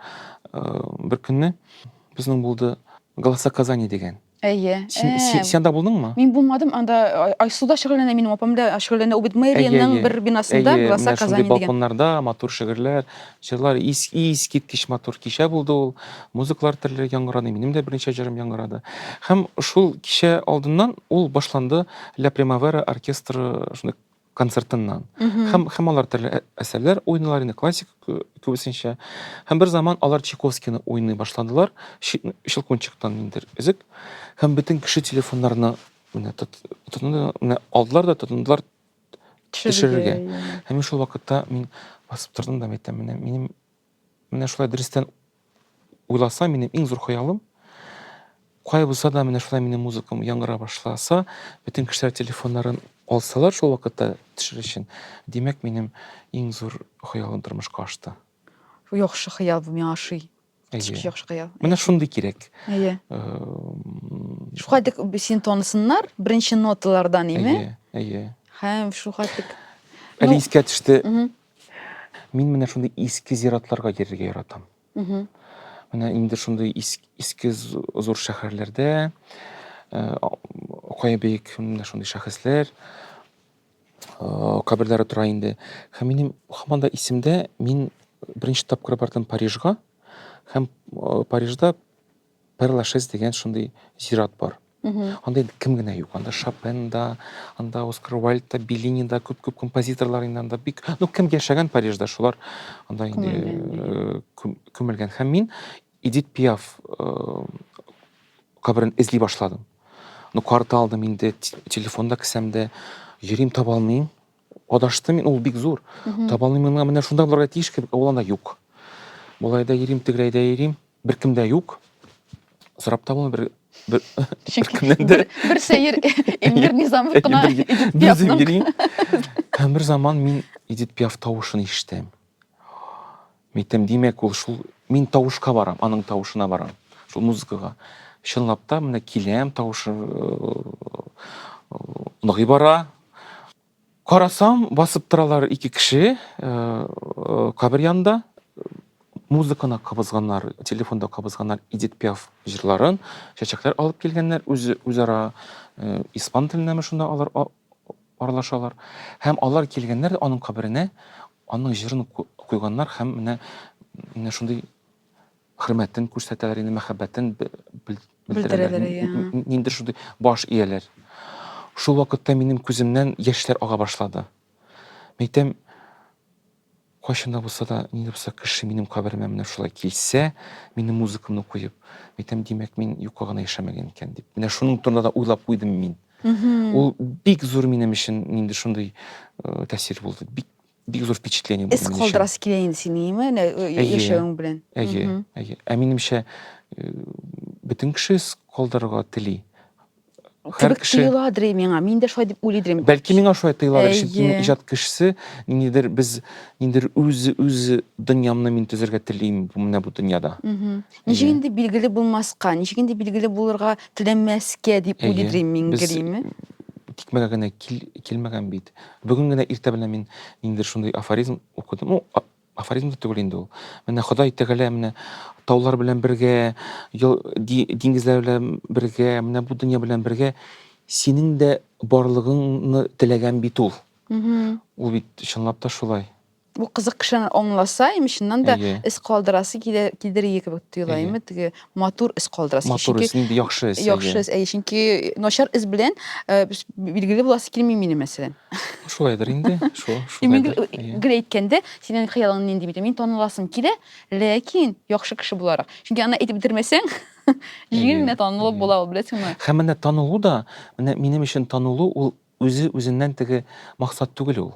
Speaker 2: Бер көнне безнең булды Голоса Казани дигән.
Speaker 1: Әйе.
Speaker 2: Син анда булдыңмы?
Speaker 1: Мин булмадым, анда Айсуда шөгыльләнә, минем апам да шөгыльләнә. Ул бит мэриянең бер бинасында Голоса Казани дигән.
Speaker 2: Балконнарда матур шигырьләр, җырлар, искиткеч матур кичә булды ул. Музыкалар төрле яңгырады, минем дә беренче җырым яңгырады. Һәм шул кичә алдыннан ул башланды Ля Примавера оркестры шундый концертыннан. Һәм алар төрле әсәрләр уйныйлар, инде классик күбесенчә. Һәм бер заман алар Чайковскийны уйный башладылар, Щелкунчиктан ниндидер өзек. Һәм бөтен кеше телефоннарны менә алдылар да тотындылар төшерергә. Һәм шул вакытта мин басып тордым да әйттем, менә шулай дөрестән уйласам, минем иң зур хыялым, кай булса да менә шулай минем музыкам яңгыра башласа, бөтен кешеләр телефоннарын алсалар шул вакытта төшерер өчен. Димәк, минем иң зур хыялым тормышка ашты.
Speaker 1: Яхшы хыял бу миңа ошый.
Speaker 2: Әйе.
Speaker 1: Яхшы хыял.
Speaker 2: Менә шундый кирәк.
Speaker 1: Әйе. Шуңа дик син танысыннар беренче ноталардан, име?
Speaker 2: Әйе.
Speaker 1: Һәм шуңа дик.
Speaker 2: Әле искә төште. Мин менә шундый иске зиратларга йөрергә яратам. Менә инде шундый иске зур шәһәрләрдә, кая бик менә шундый шәхесләр, каберләре тора инде. Һәм минем һаман да исемдә, мин беренче тапкыр бардым Парижга, һәм Парижда Пер-Лашез дигән шундый зират бар. Андай кем генә юк. Анда Шопен да, анда Оскар Уайльд да, Беллини да, күп композиторлар инде бик, кем яшәгән Парижда шулар анда инде күмелгән. Һәм мин Эдит Пиаф каберен эзли башладым. Карта алдым инде, телефонда кесәмдә, йөрим таба алмыйм. Адаштым мин, ул бик зур. Таба алмыйм, менә шунда булырга тиеш кебек, ул анда юк. Болай да йөрим, тегрәй дә йөрим, беркемдә юк. Сорап табылмый бер кемнән дә.
Speaker 1: Бер сәер Эльмир Низамов кына Эдит
Speaker 2: Бизим
Speaker 1: Пиафның.
Speaker 2: йөрим. Һәм бер заман мин Эдит Пиаф тавышын ишетәм. Митем, димәк, ул шул мин тавышка барам, аның тавышына барам. Шул музыкага. Чынлап та менә киләм, тавышы ныгый бара. Карасам, басып торалар ике кеше кабер янында. Музыканы кабызганнар, телефонда кабызганнар Эдит Пиаф җырларын, чәчәкләр алып килгәннәр, үзара испан теленәме шунда алар аралашалар. Һәм алар килгәннәр аның каберенә, аның җырын куйганнар һәм менә шундый хөрмәтен күрсәтәләр, инде мәхәббәтен белдерәләр. Ниндидер шундый баш ияләр. Шул вакытта минем күземнән яшьләр ага башлады. Мәйтәм, кайчанда булса да, нинди булса кеше минем каберемә менә шулай килсә, минем музыкамны куеп, мәйтәм, димәк, мин юкка гына яшәмәгән икән дип. Менә шуның турында да уйлап куйдым мин. Ул бик зур минем өчен нинди шундый тәэсир булды. Бик зур впечатление булды.
Speaker 1: Эс калдырасы килә инде синеме, яшәвең белән.
Speaker 2: Әйе. Ә минемчә, бөтен кеше эс калдырырга тели.
Speaker 1: Кебек тыйыладыр миңа, мин дә шулай дип уйлыйдыр.
Speaker 2: Бәлки миңа шулай тыйыладыр, чөнки иҗат кешесе ниндидер үз дөньямны мин төзергә телим менә бу дөньяда.
Speaker 1: Ничек инде билгеле булмаска, ничек инде билгеле булырга теләмәскә дип уйлыйдыр мин гелиме?
Speaker 2: Тикмәгә генә килмәгән бит. Бүген генә иртә белән мин ниндидер шундый афоризм укыдым. Афоризм да түгел инде ул. Менә Ходай Тәгалә менә таулар белән бергә, диңгезләр белән бергә, менә бу дөнья белән бергә синең дә барлыгыңны теләгән бит ул. Ул бит чынлап та шулай.
Speaker 1: Бу кызык кешене аңласа, имешеннән дә эс калдырасы килер кебек тоелаймы, теге матур эс калдырасы.
Speaker 2: Матур эс, нинди яхшы эс.
Speaker 1: Яхшы эс, чөнки начар эс белән билгеле буласы килми мине мәсәлән.
Speaker 2: Шулайдыр инде,
Speaker 1: Мин гел әйткәндә, синең хыялың нинди бит? Мин таныласым килә, ләкин яхшы кеше буларак. Чөнки аны әйтеп бетермәсәң, җиңел генә танылып була ул, беләсеңме?
Speaker 2: Һәм менә танылу да, менә минем өчен танылу ул үзеннән теге максат түгел ул.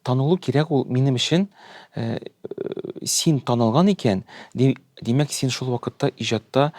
Speaker 2: Танылу кирәк ул минем өчен, син танылган икән, димәк, син шул вакытта иҗатта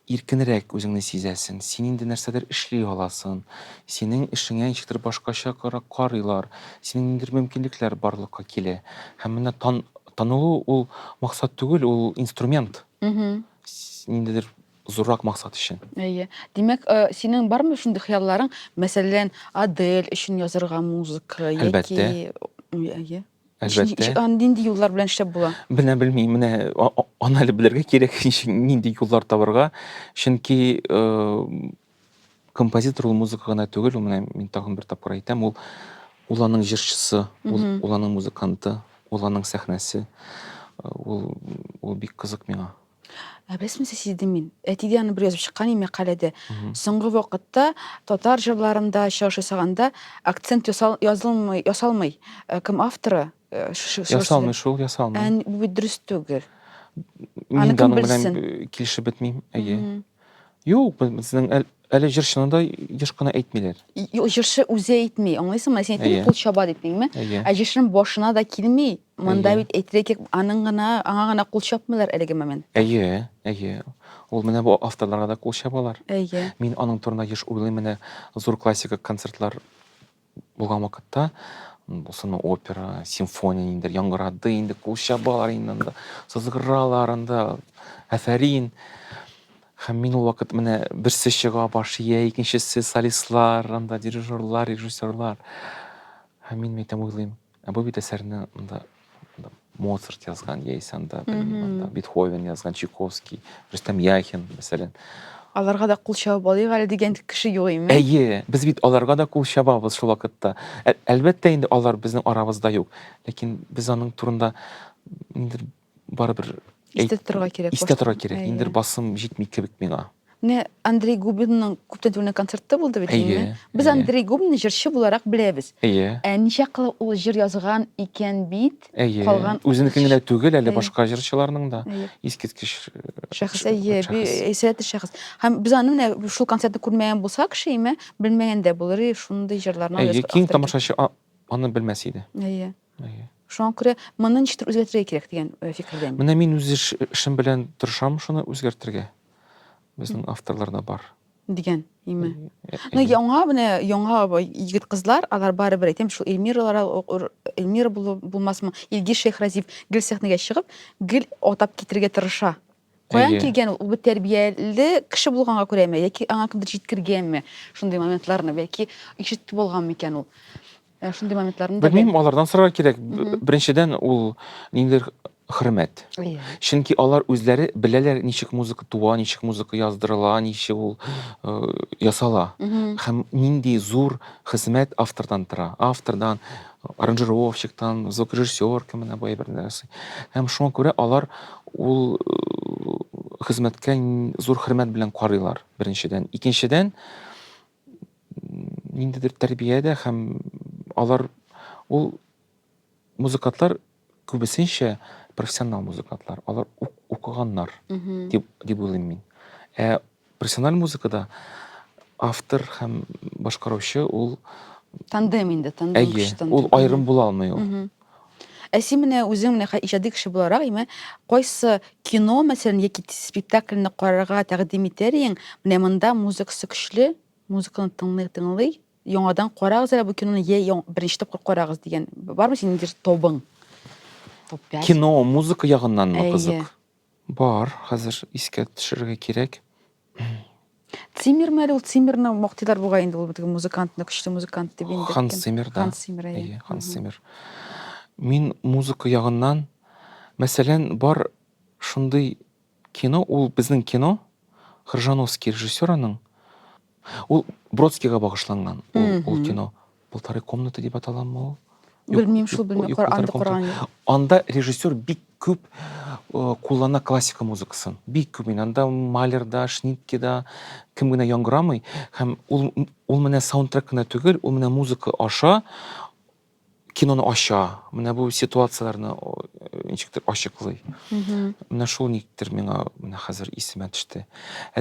Speaker 2: иркенрәк үзеңне сизәсең. Син инде нәрсәдер эшли аласың. Синең эшеңә ничектер башкача карыйлар. Синең ниндидер мөмкинлекләр барлыкка килә. Һәм менә танылу ул максат түгел, ул инструмент. Ниндидер зуррак максат өчен.
Speaker 1: Әйе. Димәк, синең бармы шундый хыялларың, мәсәлән, Адель өчен язырга музыка яки... Әйе.
Speaker 2: Әлбәттә.
Speaker 1: Нинди юллар белән эшләп була?
Speaker 2: Белмим, менә аны әле белергә кирәк, нинди юллар табарга. Чөнки композитор ул музыка гына түгел, менә мин тагын бер тапкыр әйтәм, ул аның җырчысы, ул аның музыканты, ул аның сәхнәсе. Ул бик кызык миңа.
Speaker 1: Беләсеңме, сиздем мин. Әтиде аны бер язып чыккан мәкаләдә. Соңгы вакытта татар җырларында чыгыш ясаганда акцент ясалмый. Кем авторы?
Speaker 2: Ясалмый шул, ясалмый.
Speaker 1: Бу дөрес түгел.
Speaker 2: Мин дә аның белән килешеп бетмим. Әйе. Юк, безнең әле җырчыны да еш кына әйтмиләр.
Speaker 1: Җырчы үзе әйтми, аңлыйсыңмы? Син әйттең, кул чаба дипеңме? Ә җырчының башына да килми. Монда бит әйтерлек, аңа гына кул чапмыйлар әлеге момент.
Speaker 2: Әйе. Ул менә бу авторларга да кул чабалар.
Speaker 1: Әйе.
Speaker 2: Мин аның турында еш уйлыйм, менә зур классика концертлар булган вакытта, булсын опера, симфония ниндидер яңгырады, инде кул чабалар инде, сызгыралар анда, афәрин. Һәм мин ул вакыт менә берсе чыга баш ия, икенчесе солистлар, анда дирижерлар, режиссерлар. Һәм мин әйтәм, уйлыйм, бу бит әсәрне анда Моцарт язган, яисә анда Бетховен язган, Чайковский, Рөстәм Яхин, мәсәлән.
Speaker 1: Аларга да кул чабып алыйк әле дигән кеше юк име?
Speaker 2: Әйе, без бит аларга да кул чабабыз шул вакытта. Әлбәттә инде алар безнең арабызда юк, ләкин без аның турында инде барыбер
Speaker 1: Истә торырга кирәк.
Speaker 2: Истә торырга кирәк. Инде басым җитми кебек миңа.
Speaker 1: Не Андрей Губинның күптән түгел концертты булды бит инде.
Speaker 2: Әйе,
Speaker 1: Без
Speaker 2: әйе.
Speaker 1: Андрей Губинны җырчы буларак беләбез.
Speaker 2: Әйе.
Speaker 1: Ничә кылы ул җыр язган икән бит?
Speaker 2: Әйе.
Speaker 1: Калган
Speaker 2: Үзенекен генә түгел, әле
Speaker 1: Әйе.
Speaker 2: башка җырчыларның да
Speaker 1: Әйе.
Speaker 2: искиткеч
Speaker 1: Шәхес әйе,
Speaker 2: шәхес.
Speaker 1: әсәте шәхес. Һәм без аны менә шул концертны күрмәгән булсак, шейме, белмәгән дә булыр, шундый җырларны
Speaker 2: Әйе, киң
Speaker 1: автор-
Speaker 2: тамашачы аны белмәс иде.
Speaker 1: Әйе.
Speaker 2: Әйе.
Speaker 1: Шуңа күрә моны ничектер үзгәртергә кирәк дигән фикердәм.
Speaker 2: Менә мин үз эшем белән тырышам шуны үзгәртергә. Безнең авторларда бар.
Speaker 1: Дигән, име. Ну,
Speaker 2: Әйе.
Speaker 1: яңа менә яңа егет кызлар, алар барыбер әйтәм, шул Эльмира булмасмы, Илгиз Шейхразиев гел сәхнәгә чыгып, гел атап китергә тырыша. Каян
Speaker 2: Әйе.
Speaker 1: килгән ул бит тәрбияле кеше булганга күрәме, яки аңа кемдер җиткергәнме шундый моментларны, яки ишетеп булганмы икән ул. Шундый моментларны да
Speaker 2: Белмим, алардан сорарга кирәк. Беренчедән ул ниндидер хөрмәт.
Speaker 1: Әйе.
Speaker 2: Чөнки алар үзләре беләләр ничек музыка туа, ничек музыка яздырыла, ничек ул ясала. Һәм нинди зур хезмәт автордан тора. Автордан, аранжировщиктан, звукорежиссер кеменә бу әйберләр. Һәм шуңа күрә алар ул хезмәткә зур хөрмәт белән карыйлар. Беренчедән. Икенчедән, ниндидер тәрбиядә һәм алар ул музыкантлар күбесенчә профессионал музыкантлар. Алар укыганнар дип уйлыйм мин. Профессиональ музыкада автор һәм башкаручы ул
Speaker 1: Тандем инде, тандем
Speaker 2: әйе,
Speaker 1: кеше тандем.
Speaker 2: ул аерым була алмый ул.
Speaker 1: Син менә үзең менә иҗади кеше буларак, кайсы кино, мәсәлән, яки спектакльне карарга тәкъдим итәриң, менә монда музыкасы көчле, музыканы тыңлый, яңадан карагыз әле бу киноны, беренче тапкыр карагыз дигән. Бармы синең тобың? Топ 5.
Speaker 2: Кино, музыка ягыннанмы
Speaker 1: Әйе.
Speaker 2: кызык? Бар, хәзер искә төшерергә кирәк.
Speaker 1: Циммерме әле ул Циммерны мактыйлар буга инде, ул бит музыкантны, көчле музыкант дип инде.
Speaker 2: Ханс Циммер да.
Speaker 1: Ханс Циммер, әйе.
Speaker 2: Әйе, Ханс Циммер. Мин музыка ягыннан, мәсәлән, бар шундый кино, ул безнең кино, Хржановский режиссёрының, ул Бродскийга багышланган ул кино. Полторы комнаты дип аталамы ул?
Speaker 1: Белмим шул, белмим,
Speaker 2: полторы
Speaker 1: анда
Speaker 2: комнаты.
Speaker 1: караган.
Speaker 2: Анда режиссер бик күп куллана классика музыкасын. Бик күп. Анда Малерда, Шниткеда кем генә яңгырамый. Һәм ул менә саундтрек кенә түгел, ул менә музыка аша киноны ача. Менә бу ситуацияларны ничектер ачыклый. Менә шул никтер миңа менә хәзер исемә төште.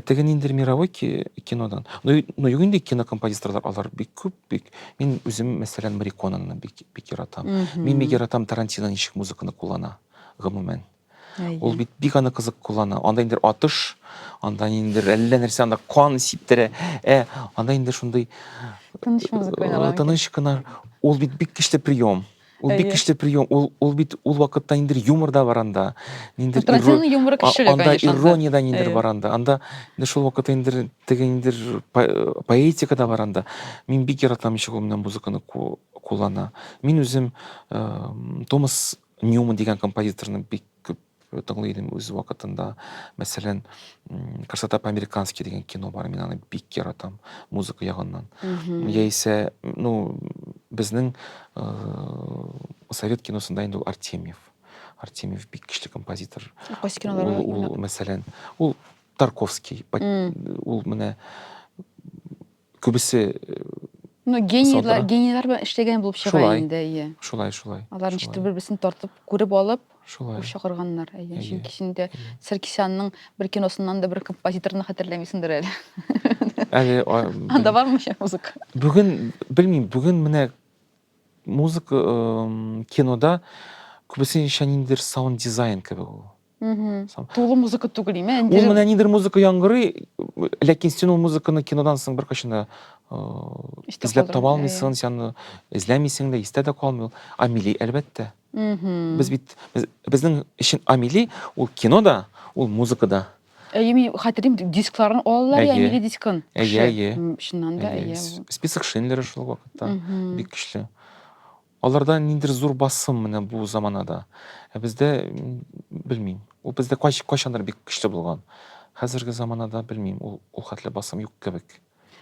Speaker 2: Теге ниндидер мировой кинодан. Ну юк инде кинокомпозиторлар алар бик күп, бик. Мин үзем мәсәлән Мариконаны бик яратам. Мин бик яратам Тарантино ничек музыканы куллана гомумән. Ул бит бик аны кызык куллана. Анда инде атыш, анда инде әллә нәрсә, анда кан сиптерә. Анда инде шундый
Speaker 1: Тыныч музыка уйнала.
Speaker 2: тыныч кына. Ул бит бик көчле прием. Ул бик
Speaker 1: Әйе.
Speaker 2: көчле прием. Ул бит ул вакытта инде юмор да бар анда. Ниндидер
Speaker 1: Тарантиноның юморы көчле,
Speaker 2: анда
Speaker 1: конечно, анда.
Speaker 2: ирония да ниндидер
Speaker 1: Әйе.
Speaker 2: бар анда. Анда инде шул вакытта инде теге инде поэтика да бар анда. Мин бик яратам ничек ул менән музыканы куллана. Мин үзем Томас Ньюман дигән композиторны бик күп тыңлыйм үз вакытында. Мәсәлән, Красота по-американски дигән кино бар. Мин аны бик яратам музыка ягыннан. Яисә, безнең совет киносында инде ул Артемьев. Артемьев бик көчле композитор.
Speaker 1: Кайсы киноларга
Speaker 2: Ул мәсәлән, ул Тарковский. Ул менә күбесе
Speaker 1: Ну, генийлар белән эшләгән булып чыга
Speaker 2: Шулай.
Speaker 1: инде, әйе.
Speaker 2: шулай.
Speaker 1: Алар ничектер бер-берсен тартып, күреп алып,
Speaker 2: Шулай.
Speaker 1: чакырганнар, әйе.
Speaker 2: Әйе.
Speaker 1: Чөнки син дә Саркисянның бер киносыннан да бер композиторны хәтерләмисеңдер әле.
Speaker 2: Әле
Speaker 1: Анда бармы музыка?
Speaker 2: бүген белмим, бүген менә музыка кинода күбесенчә ниндидер саунд дизайн кебек ул.
Speaker 1: Тулы музыка түгел име?
Speaker 2: Ул менә ниндидер музыка яңгырый, ләкин син ул музыканы кинодан соң беркайчан да изләп таба алмыйсың, син эзләмисең дә, истә дә калмый ул. Амели, әлбәттә. Без бит безнең өчен Амели ул кинода, ул музыкада.
Speaker 1: Әйе, мин хәтерим, дискларын алалар,
Speaker 2: Әйе.
Speaker 1: Амели дискын.
Speaker 2: Әйе.
Speaker 1: Чыннан да, әйе.
Speaker 2: Список Шиндлера шул вакытта бик көчле. Аларда ниндидер зур басым менә бу заманада. Бездә белмим. Ул бездә кайчандыр бик көчле булган. Хәзерге заманада белмим, ул хәтле басым юк кебек.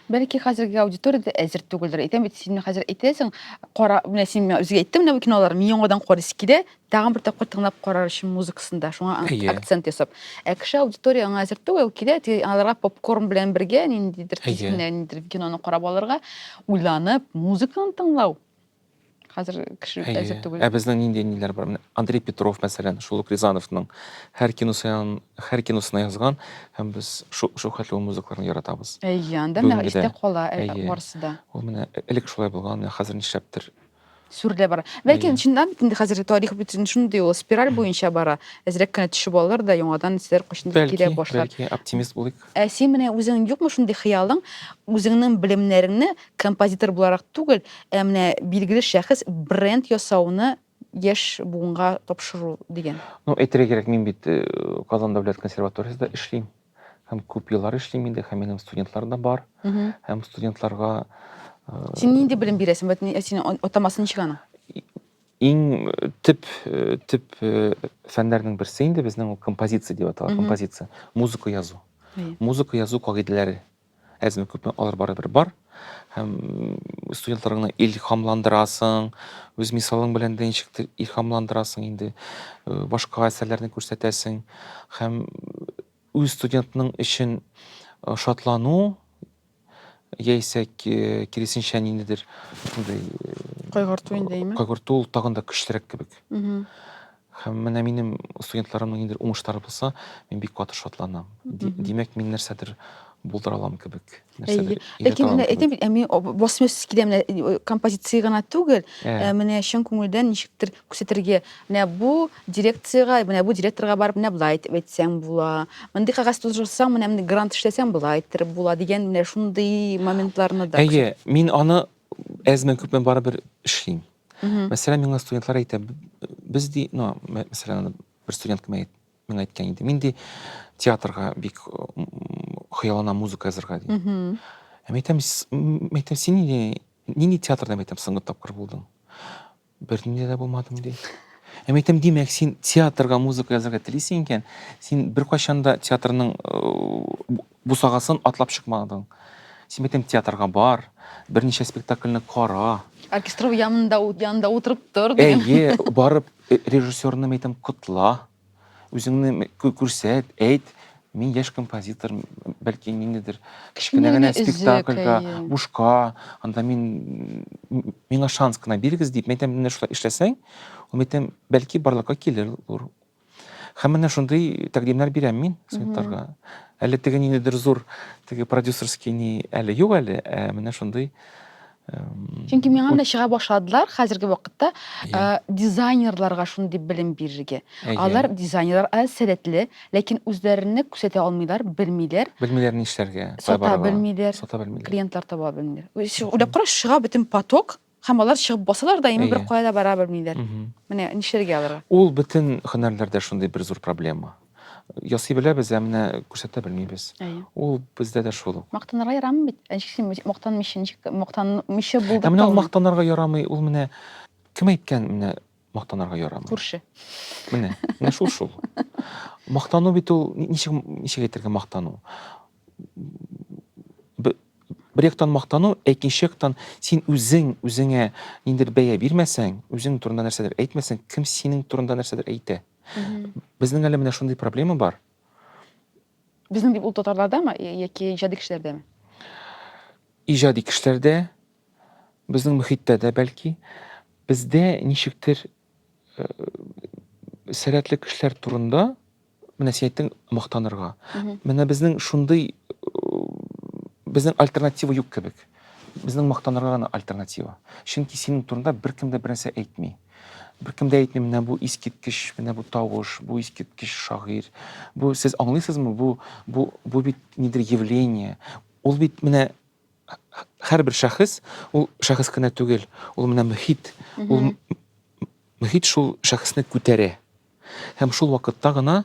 Speaker 1: Бәлки хәзерге аудиторияда әзер түгелдер. Әйтәм бит, син хәзер әйтәсең, кара, менә син миңа үзгә әйттең менә бу кинолар, мин яңадан карыйсы килә, тагын бер тапкыр тыңлап карар өчен музыкасында, шуңа
Speaker 2: Әйе.
Speaker 1: акцент ясап. Ә кеше аудитория аңа әзер түгел, килә, аларга попкорн белән бергә ниндидер
Speaker 2: Әйе.
Speaker 1: кискен, ниндидер киноны карап алырга, уйланып, музыканы тыңлау. Хәзер кеше әзер түгел.
Speaker 2: Ә безнең нинди ниләр бар? Менә Андрей Петров мәсәлән, шул ук Рязановның һәр киносына язган, һәм без шул хәтле музыкаларны яратабыз.
Speaker 1: Әйе, анда менә
Speaker 2: Бүгенге
Speaker 1: истә
Speaker 2: дә.
Speaker 1: кала
Speaker 2: Әйе.
Speaker 1: барысы да.
Speaker 2: Ул менә элек шулай булган, менә хәзер нишләптер.
Speaker 1: Сүрелә бара. Бәлки
Speaker 2: Әйе.
Speaker 1: чыннан бит инде хәзер тарих бит шундый ул спираль буенча бара. Әзрәк кенә төшүп алыр да яңадан силәр кайчандыр килә башлар.
Speaker 2: Бәлки оптимист булыйк.
Speaker 1: Ә син менә үзең юкмы шундый хыялың, үзеңнең белемнәреңне композитор буларак түгел, ә менә билгеле шәхес бренд ясауны яшь буынга тапшыру дигән.
Speaker 2: Ну, әйтергә кирәк, мин бит Казан дәүләт консерваториясендә эшлим. Һәм күп еллар эшлим инде, һәм минем студентлар да бар. Һәм студентларга
Speaker 1: Син нинди белем бирәсең? Бит син атамасын ничек аның?
Speaker 2: иң төп фәннәрнең берсе инде безнең ул композиция дип атала, композиция, музыка язу.
Speaker 1: Әйе.
Speaker 2: Музыка язу кагыйдәләре. Әзме күпме алар барыбер бар. Һәм студентларны илһамландырасың, үз мисалың белән дә ничектер илһамландырасың инде. Башка әсәрләрне күрсәтәсең. Һәм үз студентның өчен шатлану яисә киресенчә ниндидер шундый
Speaker 1: Кайгырту инде, әйме?
Speaker 2: кайгырту ул тагын да көчлерәк кебек. Һәм менә минем студентларымның ниндидер уңышлары булса, мин бик каты шатланам. Димәк, мин нәрсәдер булдыра алам кебек.
Speaker 1: Әйе. Ләкин менә әйтәм бит, мин басмыйсыз килә менә композиция гына түгел, менә чын күңелдән ничектер күрсәтергә. Менә бу дирекциягә, менә бу директорга барып, менә булай итеп әйтсәң була. Мондый кагаз тузырсаң, менә грант эшләсәң булай итеп була дигән менә шундый моментларны да.
Speaker 2: Әйе, мин аны әзме күпме барыбер эшлим. Мәсәлән, миңа студентлар әйтә, без ди, ну, мәсәлән, бер студент миңа әйткән иде. Мин ди театрга бик хыяллана музыка язарга ди. Әйтәм, син нинди театрда әйтәм соңгы тапкыр булдың? Бернинди дә булмадым ди. Әйтәм, димәк, син театрга музыка язарга телисең икән, син беркайчан да театрның бусагасын атлап чыкмадың. Син әйтәм, театрга бар, берничә спектакльне кара.
Speaker 1: Оркестр янында утырып тор дигән.
Speaker 2: Әйе, барып режиссерны әйтәм, кутла. Үзеңне күрсәт, әйт, мин яшь композитор, бәлки ниндидер кечкенә генә спектакльгә, бушка, анда миңа шанс кына бирегез дип, әйтәм, менә шулай эшләсәң, ул әйтәм, бәлки барлыкка килер ул. Һәм менә шундый тәкъдимнәр бирәм мин студентларга. Әле теге ниндидер зур, теге продюсерский ни әле юк әле, менә шундый.
Speaker 1: Чөнки миңа менә чыга башладылар хәзерге вакытта дизайнерларга шундый белем бирергә. Алар дизайнерлар сәләтле, ләкин үзләренне күрсәтә алмыйлар, белмиләр.
Speaker 2: Белмиләр ни эшләргә.
Speaker 1: Сата белмиләр. Клиентлар таба белмиләр. Уйлап кара, чыга бөтен поток, һәм алар чыгып басалар да, инде бер кайда бара белмиләр. Менә нишләргә аларга?
Speaker 2: Ул бөтен һөнәрләрдә шундый бер зур проблема. Ясый беләбез, менә күрсәтә белмибез. Ул бездә дә шул.
Speaker 1: Мактанырга ярамый бит. Син мактанмыйча булды.
Speaker 2: Менә ул мактанырга ярамый, ул менә кем әйткән менә мактанырга ярамый?
Speaker 1: Күрше.
Speaker 2: Менә шул. Мактану бит ул ничек әйтергә мактану? Бер яктан мактану, икенче яктан син үзеңә ниндидер бәя бирмәсәң, үзең турында нәрсәдер әйтмәсәң, кем синең турында нәрсәдер әйтә? Безнең әле менә шундый проблема бар.
Speaker 1: Безнең дип ул татарлардамы, яки иҗади кешеләрдәме?
Speaker 2: Иҗади кешеләрдә, безнең мөхиттә дә бәлки, бездә ничектер сәләтле кешеләр турында, менә син әйттең, мактанырга. Менә безнең шундый, безнең альтернатива юк кебек. Безнең мактанырга гына альтернатива. Чөнки синең турында беркем дә бернәрсә әйтми. Беркем дә әйтми, менә бу искиткеч, менә бу тавыш, бу искиткеч шагыйрь. Бу сез аңлыйсызмы, бу бит нидер явление. Ул бит менә һәрбер шәхес, ул шәхес кенә түгел, ул менә мөхит. Ул мөхит шул шәхесне күтәрә. Һәм шул вакытта гына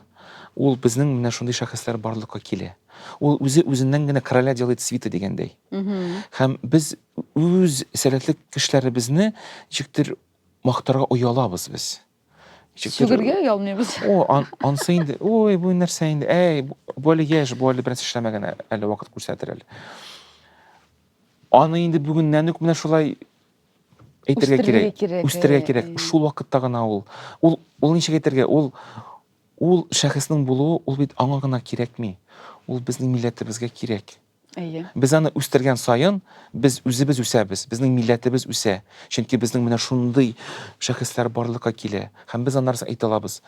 Speaker 2: ул безнең менә шундый шәхесләр барлыкка килә. Ул үзеннән генә короля делает свита дигәндәй. Һәм без үз сәләтле кешеләребезне ничектер мактарга уялабыз без.
Speaker 1: Сүгергә ялмыйбыз.
Speaker 2: Ансы инде, ой, бу нәрсә инде, бу әле яшь, бу әле бернәрсә эшләмәгән, әле вакыт күрсәтер әле. аны инде бүгеннән үк менә шулай әйтергә
Speaker 1: Үстерергә
Speaker 2: кирәк,
Speaker 1: кирәк,
Speaker 2: үстерергә кирәк. Шул вакытта гына ул ничек әйтергә, ул шәхеснең булуы, ул бит аңа гына кирәкми. Ул безнең милләтебезгә кирәк.
Speaker 1: Әйе.
Speaker 2: Без аны үстергән саен, без үзебез үсәбез, безнең милләтебез үсә. Чөнки безнең менә шундый шәхесләр барлыкка килә. Һәм без аннары әйтә алабыз.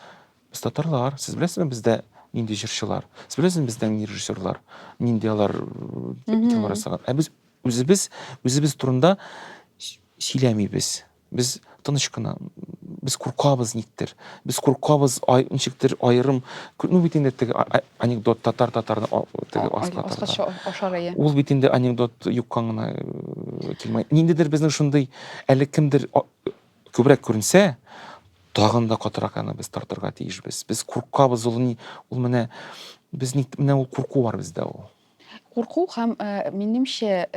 Speaker 2: Без татарлар, сез беләсезме бездә нинди җырчылар? Сез беләсезме бездә нинди режиссерлар? Нинди алар итибар ясаган? Ә без үзебез турында сөйләмибез. Без тыныч кына, без куркабыз никтер. Без куркабыз ничектер аерым. Ну бит инде теге анекдот татарны теге
Speaker 1: Аскача ашар әйе.
Speaker 2: Ул бит инде анекдот юккан гына килмәй. Ниндидер безнең шундый әле кемдер күбрәк күренсә, тагын да катырак аны без тартырга тиешбез. Без куркабыз, ул менә менә ул курку бар бездә ул.
Speaker 1: Курку һәм минемчә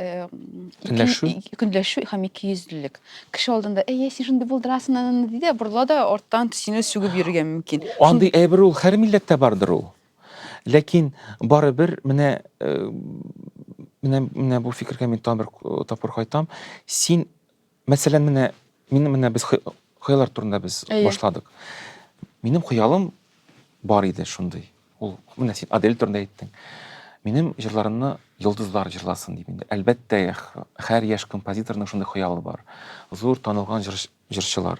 Speaker 1: көнләшү һәм икейөзлелек. Кеше алдында, "Әйе, син шундый булдырасың" аны диде, борла да арттан сине сүгеп йөрергә мөмкин.
Speaker 2: Андый әйбер ул һәр милләттә бардыр ул. Ләкин барыбер менә бу фикергә мин тапкыр кайтам. Син, мәсәлән, менә без хыяллар турында без башладык. Минем хыялым бар иде шундый. Ул менә син Адель турында әйттең. Минем җырларымны йолдызлар җырласын дип инде. Әлбәттә, һәр яшь композиторның шундый хыялы бар. Зур танылган җырчылар.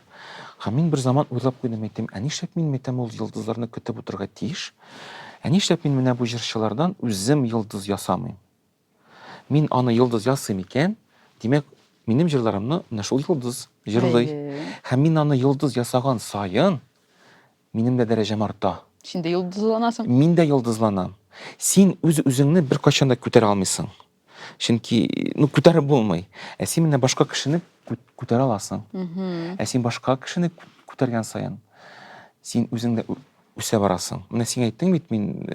Speaker 2: Һәм мин бер заман уйлап куйдым, әйттем, ә нишләп мин ул йолдызларны көтеп утырырга тиеш? Ә нишләп мин менә бу җырчылардан үзем йолдыз ясамыйм? Мин аны йолдыз ясыйм икән, димәк, минем җырларымны менә шул йолдыз җырлый. Һәм мин аны йолдыз ясаган саен, минем дә дәрәҗәм арта.
Speaker 1: Син дә йолдызланасың.
Speaker 2: Мин дә йолдызланам. Син үзеңне беркайчан да күтәрә алмыйсың. Чөнки, күтәреп булмый. Ә син менә башка кешене күтәрә аласың. Ә син башка кешене күтәргән саен, син үзең дә үсә барасың. Менә син әйттең бит, мин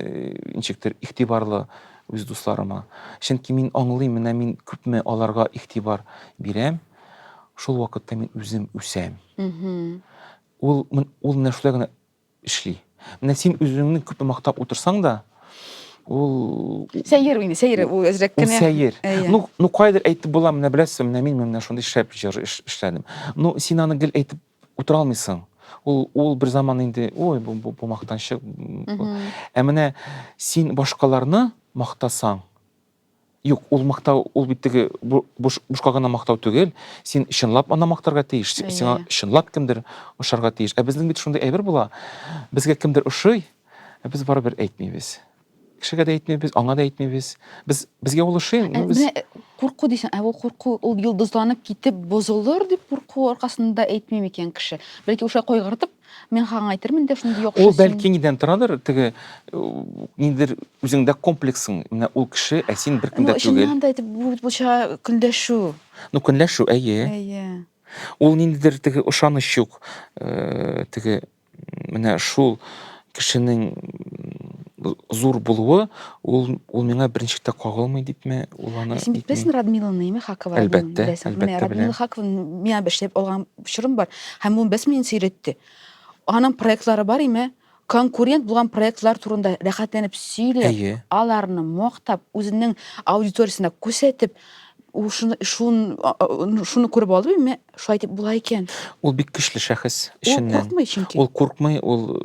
Speaker 2: ничектер игътибарлы үз дусларыма. Чөнки мин аңлыйм, менә мин күпме аларга игътибар бирәм, шул вакытта мин үзем үсәм. Ул менә шулай гына эшли. Менә син үзеңне күпме мактап утырсаң да, ул
Speaker 1: Сәйер инде, сәйер ул әзрәк кенә.
Speaker 2: Сәйер. Кайдыр әйтеп була, менә беләсезме, мин шундый шәп җыр эшләдем. Син аны гел әйтеп утыра алмыйсың. Ул бер заман инде, ой, бу мактанчык. Ә менә син башкаларны мактасаң, юк, ул бит теге бушка гына мактау түгел, син чынлап аны мактарга тиеш, сиңа чынлап кемдер ошарга тиеш. Ә безнең бит шундый әйбер була, безгә кемдер ошый, ә без барыбер әйтмибез. Кешегә дә әйтмибез, аңа да әйтмибез. Безгә ул ошый,
Speaker 1: Менә курку дисәң, ул курку, ул йолдызланып китеп бозылыр дип курку аркасында әйтми микән кеше? Бәлки уша кайгыртып, мен хаңа әйтермен дә шундый яхшы.
Speaker 2: Ул бәлки нидән торадыр, теге ниндидер үзеңдә комплексың, менә ул кеше, ә син бер кемдә түгел.
Speaker 1: Шуннан да әйтеп, буша көнләшү.
Speaker 2: Көнләшү, әйе.
Speaker 1: Әйе.
Speaker 2: Ул ниндидер теге ышаныч юк. Теге менә шул кешенең зур булуы, ул миңа беренче тә кагылмый дипме, ул аны.
Speaker 1: Син бит беләсең Радмиланы, әйме Хакова?
Speaker 2: Әлбәттә,
Speaker 1: Менә Радмила Хакова миңа бәшләп алган шырым бар. Һәм ул бәс мине сөйрәтте. Аның проектлары бар име? Конкурент булган проектлар турында рәхәтләнеп сөйләп, аларны мактап, үзенең аудиториясына күрсәтеп, шуны күреп алды име? Шулай дип була икән.
Speaker 2: Ул бик көчле шәхес эшеннән.
Speaker 1: Ул куркмый чөнки.
Speaker 2: Ул куркмый, ул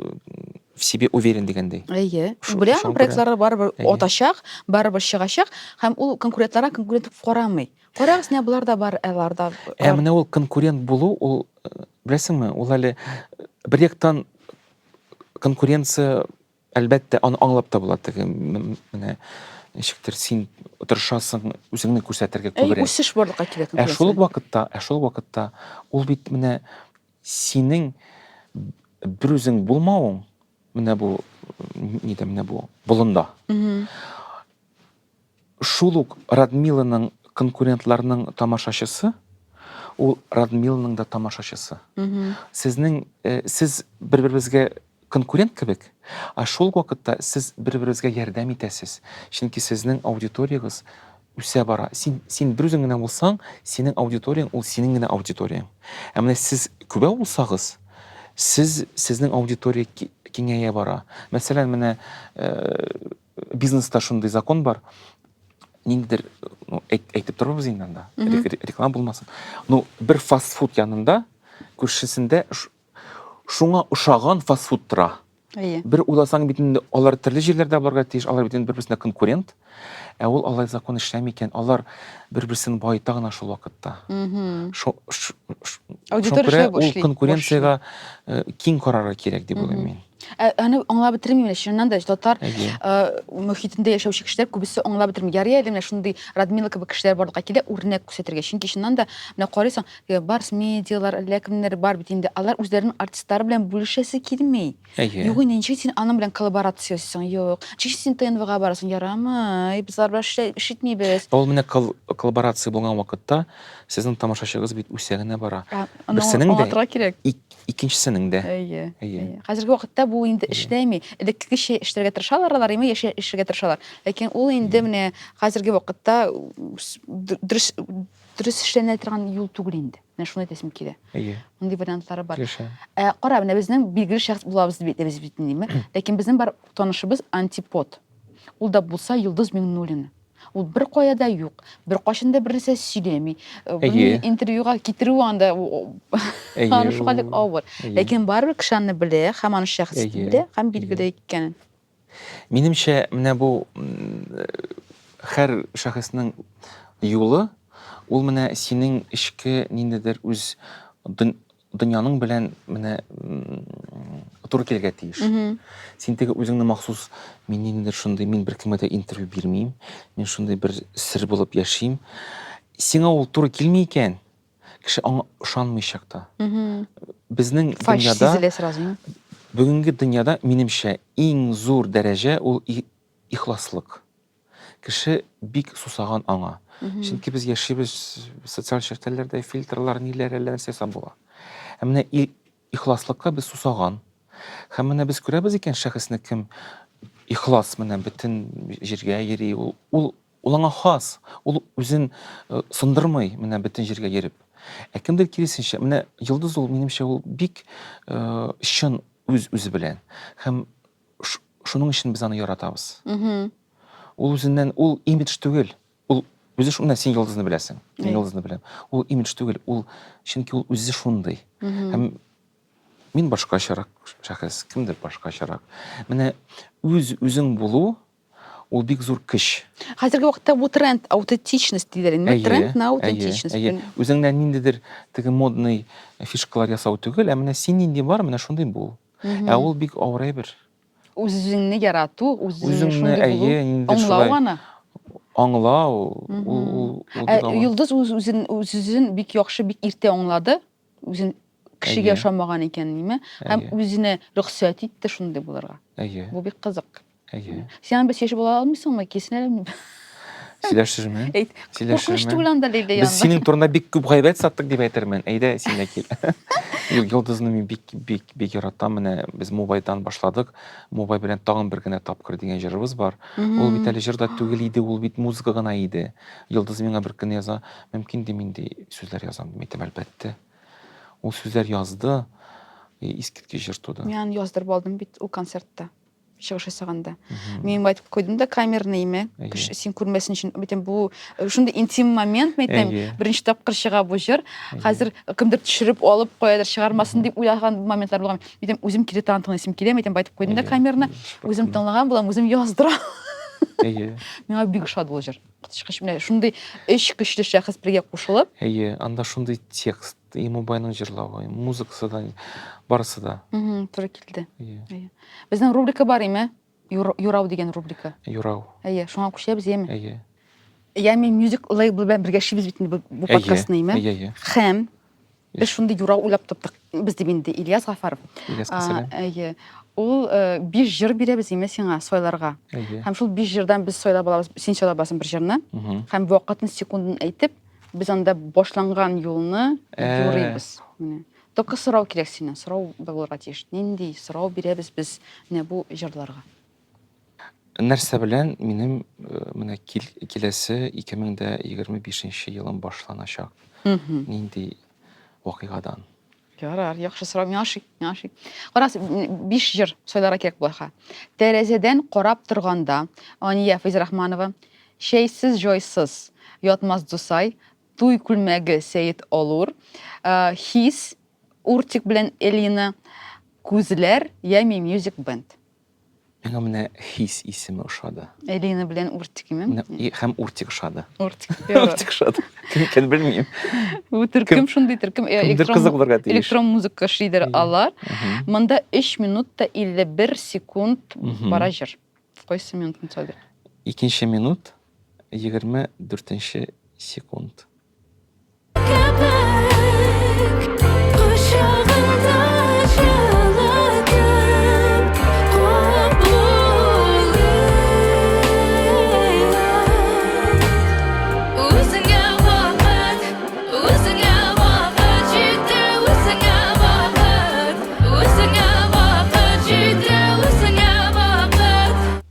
Speaker 2: в себе уверен дигәндәй.
Speaker 1: Әйе. Беләм, проектлары барыбер атачак, барыбер чыгачак, һәм ул конкурентларга конкурент карамый. Карагыз, не булар да бар, аларда.
Speaker 2: Ә менә ул конкурент булу, ул беләсеңме, ул әле бер яктан конкуренция, әлбәттә, аны аңлап та була, теге менә ничектер син тырышасың үзеңне күрсәтергә күбрәк.
Speaker 1: Үсеш барлыкка килә
Speaker 2: Ә шул вакытта ул бит менә синең бер үзең булмавың, менә бу болында. Шул ук Радмиланың конкурентларының тамашачысы, ул Радмиланың да тамашачысы. Сез бер-берегезгә конкурент кебек, а шул вакытта сез бер-берегезгә ярдәм итәсез. Чөнки сезнең аудиториягыз үсә бара. Син бер үзең генә булсаң, синең аудиторияң ул синең генә аудиторияң. Ә менә сез күбәү булсагыз, сезнең аудитория киңәя бара. Мәсәлән, менә бизнеста шундый закон бар. ниндидер әйтеп торабыз инде анда. Реклама булмасын. Ну, бер фастфуд янында күршесендә шуңа ошаган фастфуд тора.
Speaker 1: Әйе.
Speaker 2: Бер уйласаң бит инде алар төрле җирләрдә барырга тиеш, алар бит инде бер-берсенә конкурент. Ә ул алай закон эшләми икән, алар бер-берсен байыта гына шул вакытта.
Speaker 1: Аудитория
Speaker 2: Ул конкуренцияга киң карарга кирәк дип уйлыйм мин.
Speaker 1: Аны аңлап бетермим менә шуннан да татар
Speaker 2: Әйе.
Speaker 1: мөхитендә яшәүче кешеләр күбесе аңлап бетерми. Ярый әле менә шундый Радмила кебек кешеләр барлыкка килә үрнәк күрсәтергә. Чөнки шуннан да менә карыйсың, барс медиалар, ләкемнәр бар бит инде. Алар үзләренең артистлары белән бүлешәсе килми.
Speaker 2: Әйе.
Speaker 1: Юк, ничек син аның белән коллаборация ясыйсың? Юк. Ничек син ТНВ-га барасың? Ярамый. Без алар белән ишетмибез.
Speaker 2: Ул менә коллаборация булган вакытта сезнең тамашачыгыз бит үсә генә бара. Берсенең дә,
Speaker 1: аңлатырга кирәк.
Speaker 2: икенчесенең дә.
Speaker 1: Әйе.
Speaker 2: Әйе.
Speaker 1: Хәзерге вакытта бу инде эшләми. Элекке кеше эшләргә тырышалар, алар име эшләргә тырышалар. Ләкин ул инде менә хәзерге вакытта дөрес эшләнә торган юл түгел инде. Менә шуны әйтәсем килә.
Speaker 2: Әйе.
Speaker 1: Мондый вариантлары бар.
Speaker 2: Кеше.
Speaker 1: Кара, менә безнең билгеле шәхс булабыз дип әйтәбез бит инде. Ләкин безнең бар танышыбыз антипод. Ул да булса Йолдыз Миңнуллина. Ул бер кая да юк. Бер кашын да бер нәрсә сөйләми. Бу интервьюга китерү анда аны шугадык авыр. Ләкин барбер кеше аны белә, һәм аны шәхес белә, һәм билгеле икәнен.
Speaker 2: Минемчә, менә бу һәр шәхеснең юлы, ул менә синең эчке ниндидер үз дөньяның белән менә туры килергә тиеш. Син теге үзеңне махсус мин ниндидер шундый, мин бер кемгә дә интервью бирмим, мин шундый бер сер булып яшим. Сиңа ул туры килми икән, кеше аңа ышанмыйчак та. Безнең дөньяда, бүгенге дөньяда минемчә иң зур дәрәҗә ул ихласлык. Кеше бик сусаган аңа. Чөнки без яшибез социаль шәбкәләрдә фильтрлар, ниләр нәрсә була. Ә менә ихласлыкка без сусаган. Һәм менә без күрәбез икән шәхесне кем ихлас менә бөтен җиргә йөри, ул аңа хас, ул үзен сындырмый менә бөтен җиргә йөреп. Ә кемдер киресенчә, менә Йолдыз ул минемчә ул бик чын үзе белән. Һәм шуның өчен без аны яратабыз. Ул үзеннән, ул имидж түгел. Ул үзе шундый, син Йолдызны беләсең. Мин Йолдызны беләм. Ул имидж түгел, ул чөнки ул үзе шундый. Һәм мин башкачарак шәхес, кемдер башкачарак. Менә үзең булу, ул бик зур көч.
Speaker 1: Хәзерге вакытта бу тренд аутентичность диләр. Тренд на аутентичность.
Speaker 2: Үзеңнән ниндидер теге модный фишкалар ясау түгел, ә менә син нинди бар, менә шундый бул. Ә ул бик авыр әйбер.
Speaker 1: Үзеңне ярату, үзеңне шундый булу. Аңлау аны.
Speaker 2: Аңлау.
Speaker 1: Йолдыз үзен бик яхшы, бик иртә аңлады. Үзен кешегә ошамаган икән, ниме? Һәм үзенә рөхсәт итте шундый булырга. Бу бик кызык. Син без яши була алмыйсыңмы? Кесенәләр.
Speaker 2: Сөйләшермен.
Speaker 1: Куркыныч түгел анда Лейла янда.
Speaker 2: Без синең турында бик күп гайбәт саттык дип әйтермен. Әйдә, син дә кил. Йолдызны мин бик яратам. Менә без Мубайдан башладык. Мубай белән тагын бер генә тапкыр дигән җырыбыз бар. Ул бит әле җырда түгел иде, ул бит музыка гына иде. Йолдыз миңа бер көн яза, мөмкин ди мин ди сүзләр язам димәйтем, әлбәттә. Ул сүзләр язды, искиткеч җыр туды.
Speaker 1: Мин яздырып алдым бит ул концертта. Чыгыш ясаганда. Мин әйтеп куйдым да камерны име, син күрмәсен өчен. Әйтәм, бу шундый интим момент, әйтәм, беренче тапкыр чыга бу җыр. Хәзер кемдер төшереп алып куядыр, чыгармасын дип уйлаган моментлар булган. Әйтәм, үзем кире тантынысым килә, әйтәм, әйтеп куйдым да камерны, үзем тыңлаган булам, үзем яздыра. Миңа бик ошады бу җыр. Кытышкыч менә шундый өч көчле шәхес бергә кушылып.
Speaker 2: Анда шундый текст, Мубайның җырлавы, музыкасы да, барысы да.
Speaker 1: Туры килде. Безнең рубрика бар име? Юрау дигән рубрика.
Speaker 2: Юрау.
Speaker 1: Шуңа күчәбез яме? Яме мюзик лейбл белән бергә эшлибез бит бу подкастны име? Һәм без шундый юрау уйлап таптык. Без дип инде Ильяс Гафаров. Ул 5 җыр бирәбез име сиңа сойларга. Һәм шул 5 җырдан без сойлап алабыз, син сойлап аласың бер җырны. Һәм вакытын, секундын әйтеп, без анда башланган юлны юрыйбыз. Только сорау кирәк синнән, сорау булырга тиеш. Нинди сорау бирәбез без менә бу җырларга?
Speaker 2: Нәрсә белән минем менә киләсе 2025 елым башланачак. Нинди вакыйгадан?
Speaker 1: Ярар, яхшы сорау, яши. Карас, 5 җыр сойларга кирәк булса. Тәрәзәдән карап торганда, Ания Фәйзрахманова, Şeysiz joysuz, yatmaz dusay, duy külmegi seyit olur, his, urtik bilen elini, күзләр, ями music band.
Speaker 2: Миңа менә хис исеме ошады.
Speaker 1: Elini bilen urtik mi?
Speaker 2: Һәм уртик ошады.
Speaker 1: Urtik.
Speaker 2: Уртик ошады. Кем белмим.
Speaker 1: Bu türküm şunday türküm
Speaker 2: Кемдер кызыкларга тиеш.
Speaker 1: elektron muzika şидер алар. Монда 3 минутта 51 секунд бара жер. Кайсы минутны сөйлер?
Speaker 2: Икенче минут 24 секунд.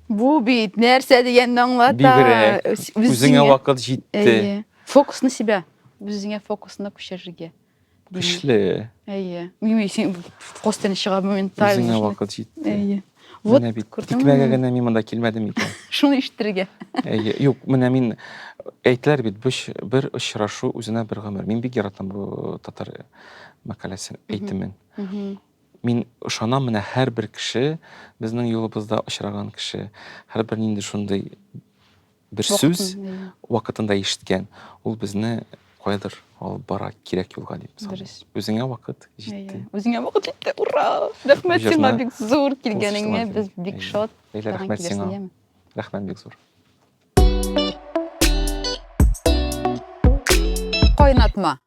Speaker 1: Bu bit нәрсә дигәнне аңлата.
Speaker 2: Бигрәк. Үзеңә вакыт җитте.
Speaker 1: Әйе. Фокус на себя. Үзеңә фокусны күчерергә.
Speaker 2: Көчле.
Speaker 1: Әйе. Мин син постен чыга моментально.
Speaker 2: Үзеңә вакыт җитте.
Speaker 1: Әйе. Вот
Speaker 2: Менә бит
Speaker 1: күрдеңме?
Speaker 2: тикмәгә генә мин монда килмәдем икән.
Speaker 1: Шуны ишетергә.
Speaker 2: Әйе, юк, менә мин әйтләр бит бер очрашу үзенә бер гомер. Мин бик яратам бу татар мәкаләсен әйтемен. Мин ышанам менә һәрбер кеше, безнең юлыбызда очраган кеше, һәрбер нинди шундый бер сүз вакытында ишеткән. Ул безне кайдыр алып бара кирәк юлга дип саныйм.
Speaker 1: Дөрес.
Speaker 2: Үзеңә вакыт җитте.
Speaker 1: Үзеңә вакыт җитте. Ура! Рәхмәт
Speaker 2: Җырны
Speaker 1: сиңа бик зур килгәнеңә.
Speaker 2: кулсыз
Speaker 1: Без
Speaker 2: җитте.
Speaker 1: бик
Speaker 2: Әйе.
Speaker 1: шат.
Speaker 2: Әйе, рәхмәт
Speaker 1: Килерсең,
Speaker 2: сиңа.
Speaker 1: яме?
Speaker 2: Рәхмәт бик зур.
Speaker 1: Кайнатма.